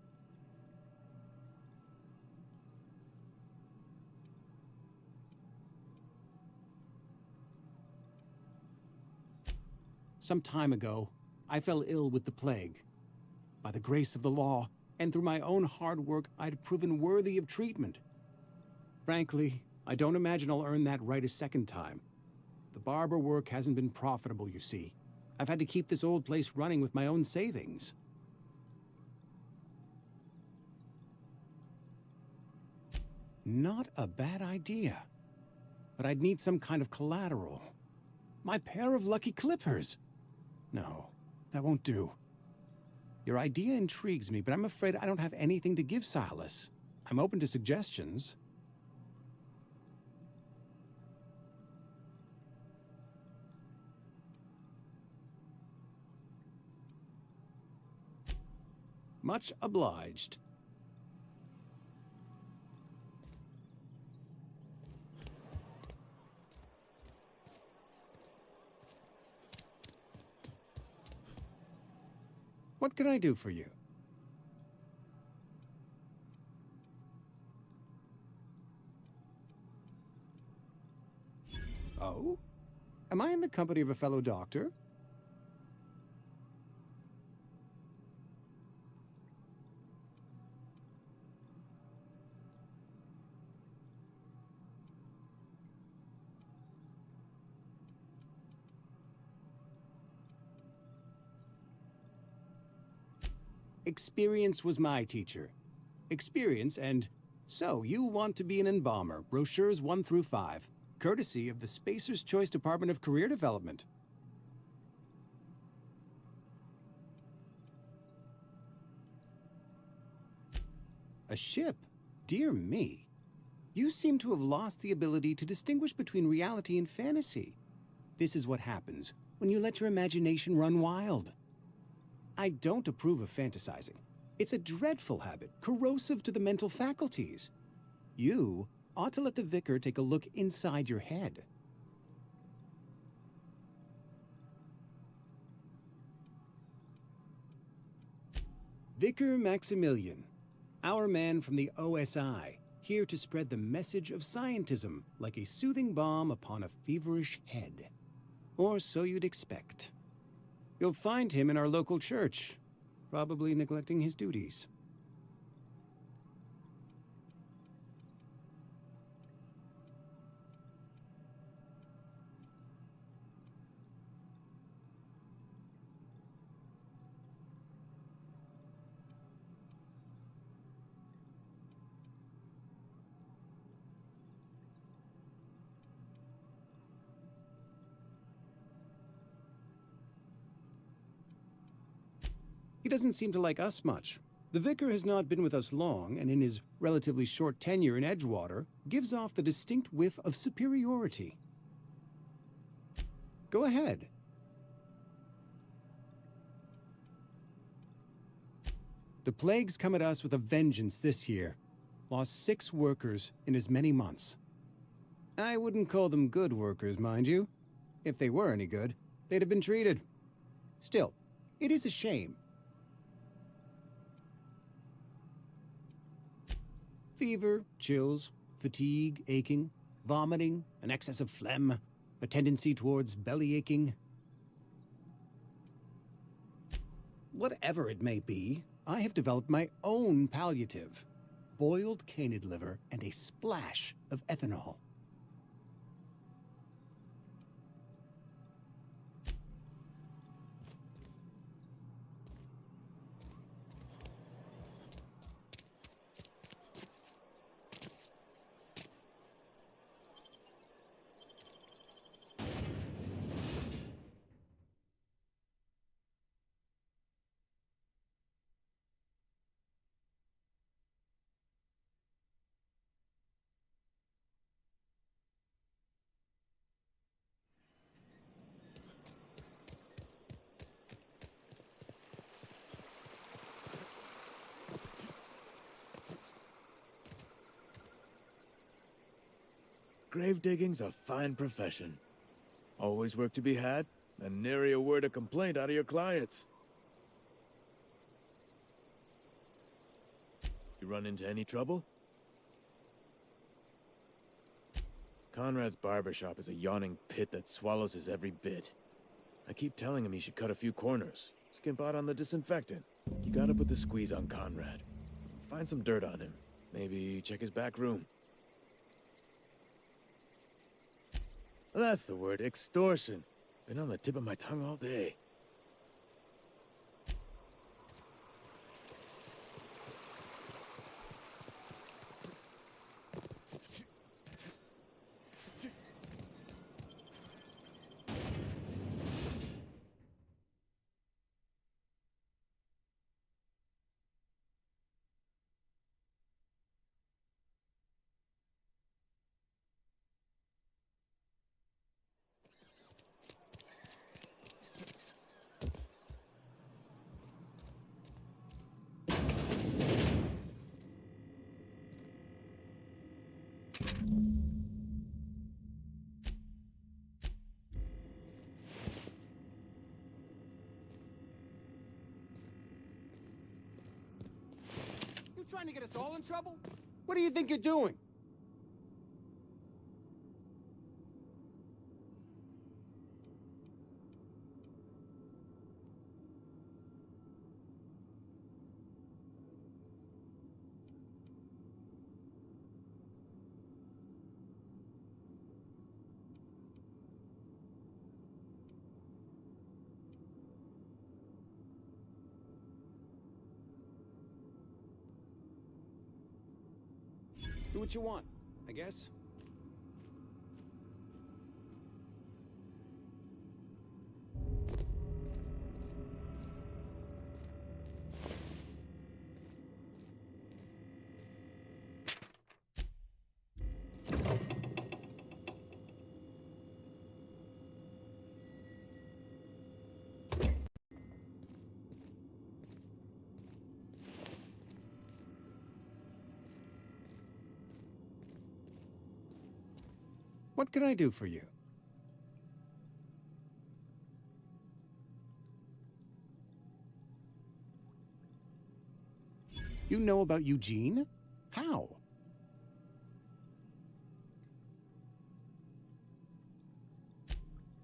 P: Some time ago, I fell ill with the plague. By the grace of the law, and through my own hard work, I'd proven worthy of treatment. Frankly, I don't imagine I'll earn that right a second time. The barber work hasn't been profitable, you see. I've had to keep this old place running with my own savings. Not a bad idea. But I'd need some kind of collateral. My pair of lucky clippers! No, that won't do. Your idea intrigues me, but I'm afraid I don't have anything to give Silas. I'm open to suggestions. Much obliged. What can I do for you? Oh? Am I in the company of a fellow doctor? Experience was my teacher. Experience and... So, you want to be an embalmer, brochures 1 through 5, courtesy of the Spacer's Choice Department of Career Development. A ship? Dear me. You seem to have lost the ability to distinguish between reality and fantasy. This is what happens when you let your imagination run wild. I don't approve of fantasizing. It's a dreadful habit, corrosive to the mental faculties. You ought to let the vicar take a look inside your head. Vicar Maximilian, our man from the OSI, here to spread the message of scientism like a soothing balm upon a feverish head. Or so you'd expect. You'll find him in our local church, probably neglecting his duties. He doesn't seem to like us much. The vicar has not been with us long, and in his relatively short tenure in Edgewater, gives off the distinct whiff of superiority. Go ahead. The plague's come at us with a vengeance this year. Lost 6 workers in as many months. I wouldn't call them good workers, mind you. If they were any good, they'd have been treated. Still, it is a shame. Fever, chills, fatigue, aching, vomiting, an excess of phlegm, a tendency towards belly aching. Whatever it may be, I have developed my own palliative. Boiled canid liver and a splash of ethanol.
I: grave digging's a fine profession. Always work to be had, and nary a word of complaint out of your clients. You run into any trouble? Conrad's barbershop is a yawning pit that swallows his every bit. I keep telling him he should cut a few corners, skimp out on the disinfectant. You gotta put the squeeze on Conrad. Find some dirt on him. Maybe check his back room. That's the word, extortion. Been on the tip of my tongue all day.
P: You trying to get us all in trouble? What do you think you're doing? Do what you want, I guess. What can I do for you? You know about Eugene? How?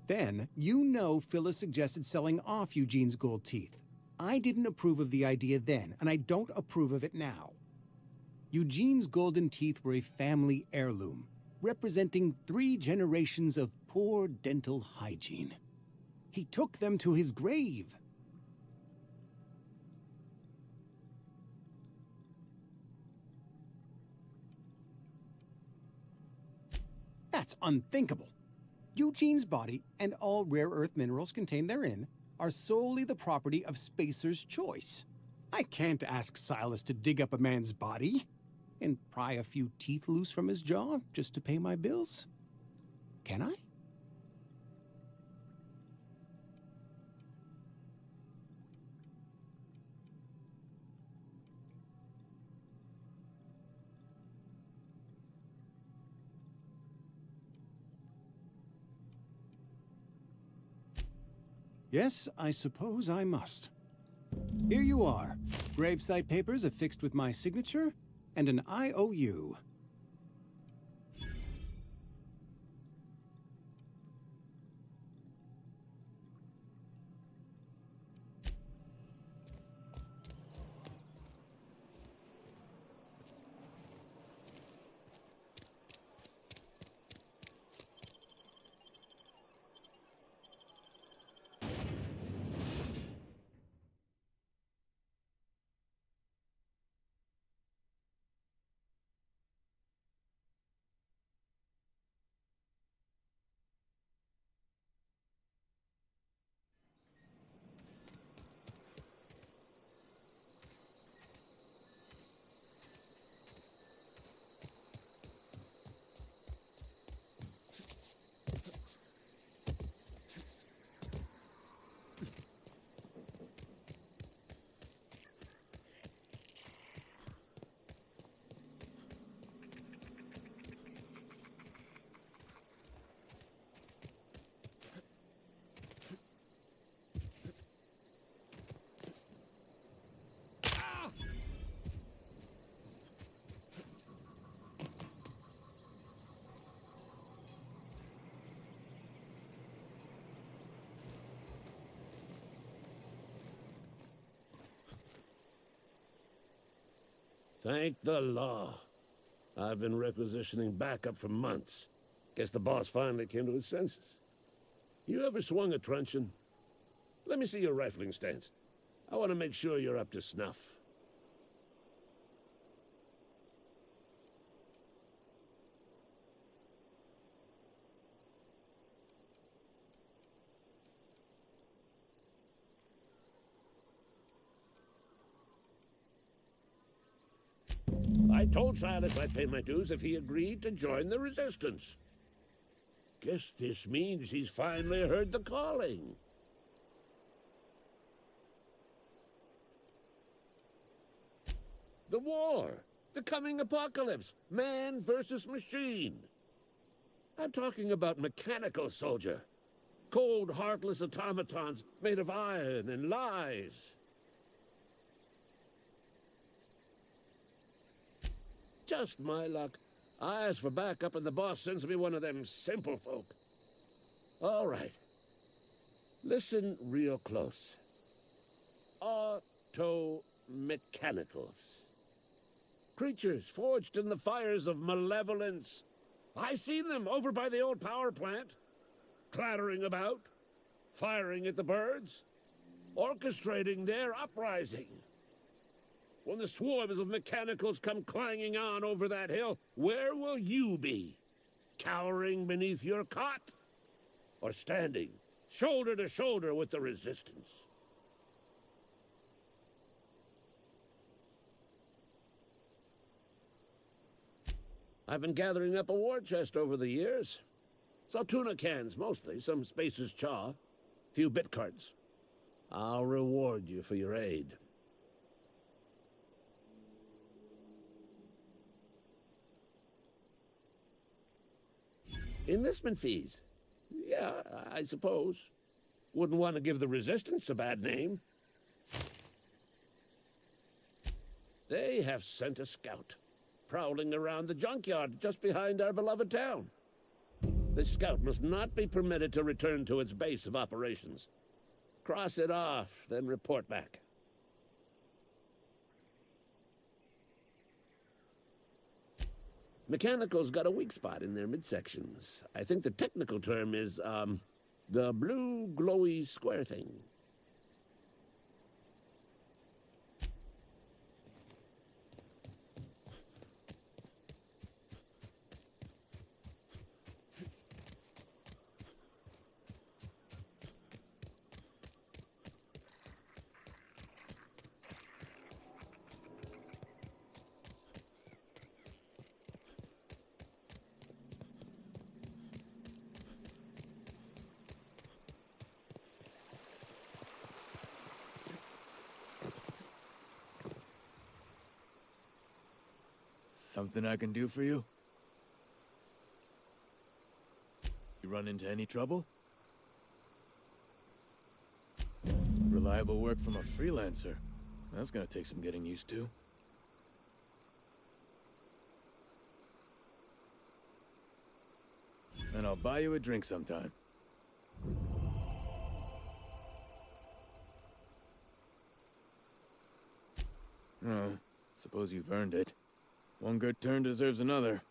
P: Then, you know Phyllis suggested selling off Eugene's gold teeth. I didn't approve of the idea then, and I don't approve of it now. Eugene's golden teeth were a family heirloom, representing 3 generations of poor dental hygiene. He took them to his grave. That's unthinkable. Eugene's body and all rare earth minerals contained therein are solely the property of Spacer's choice. I can't ask Silas to dig up a man's body and pry a few teeth loose from his jaw just to pay my bills. Can I? Yes, I suppose I must. Here you are. Gravesite papers affixed with my signature and an IOU.
Q: Thank the law. I've been requisitioning backup for months. Guess the boss finally came to his senses. You ever swung a truncheon? Let me see your rifling stance. I want to make sure you're up to snuff. I told Silas I'd pay my dues if he agreed to join the Resistance. Guess this means he's finally heard the calling. The war! The coming apocalypse! Man versus machine! I'm talking about mechanical soldier. Cold, heartless automatons made of iron and lies. Just my luck. I ask for backup and the boss sends me one of them simple folk. All right. Listen real close. Automechanicals. Creatures forged in the fires of malevolence. I seen them over by the old power plant. Clattering about. Firing at the birds. Orchestrating their uprising. When the swarms of mechanicals come clanging on over that hill, where will you be? Cowering beneath your cot? Or standing, shoulder to shoulder with the Resistance? I've been gathering up a war chest over the years. Saw tuna cans, mostly, some Spacer's chaw, few bit cards. I'll reward you for your aid. Enlistment fees. Yeah, I suppose. Wouldn't want to give the Resistance a bad name. They have sent a scout, prowling around the junkyard just behind our beloved town. This scout must not be permitted to return to its base of operations. Cross it off, then report back. Mechanicals got a weak spot in their midsections. I think the technical term is, the blue glowy square thing.
I: Something I can do for you? You run into any trouble? Reliable work from a freelancer. That's gonna take some getting used to. And I'll buy you a drink sometime. Oh, suppose you've earned it. One good turn deserves another.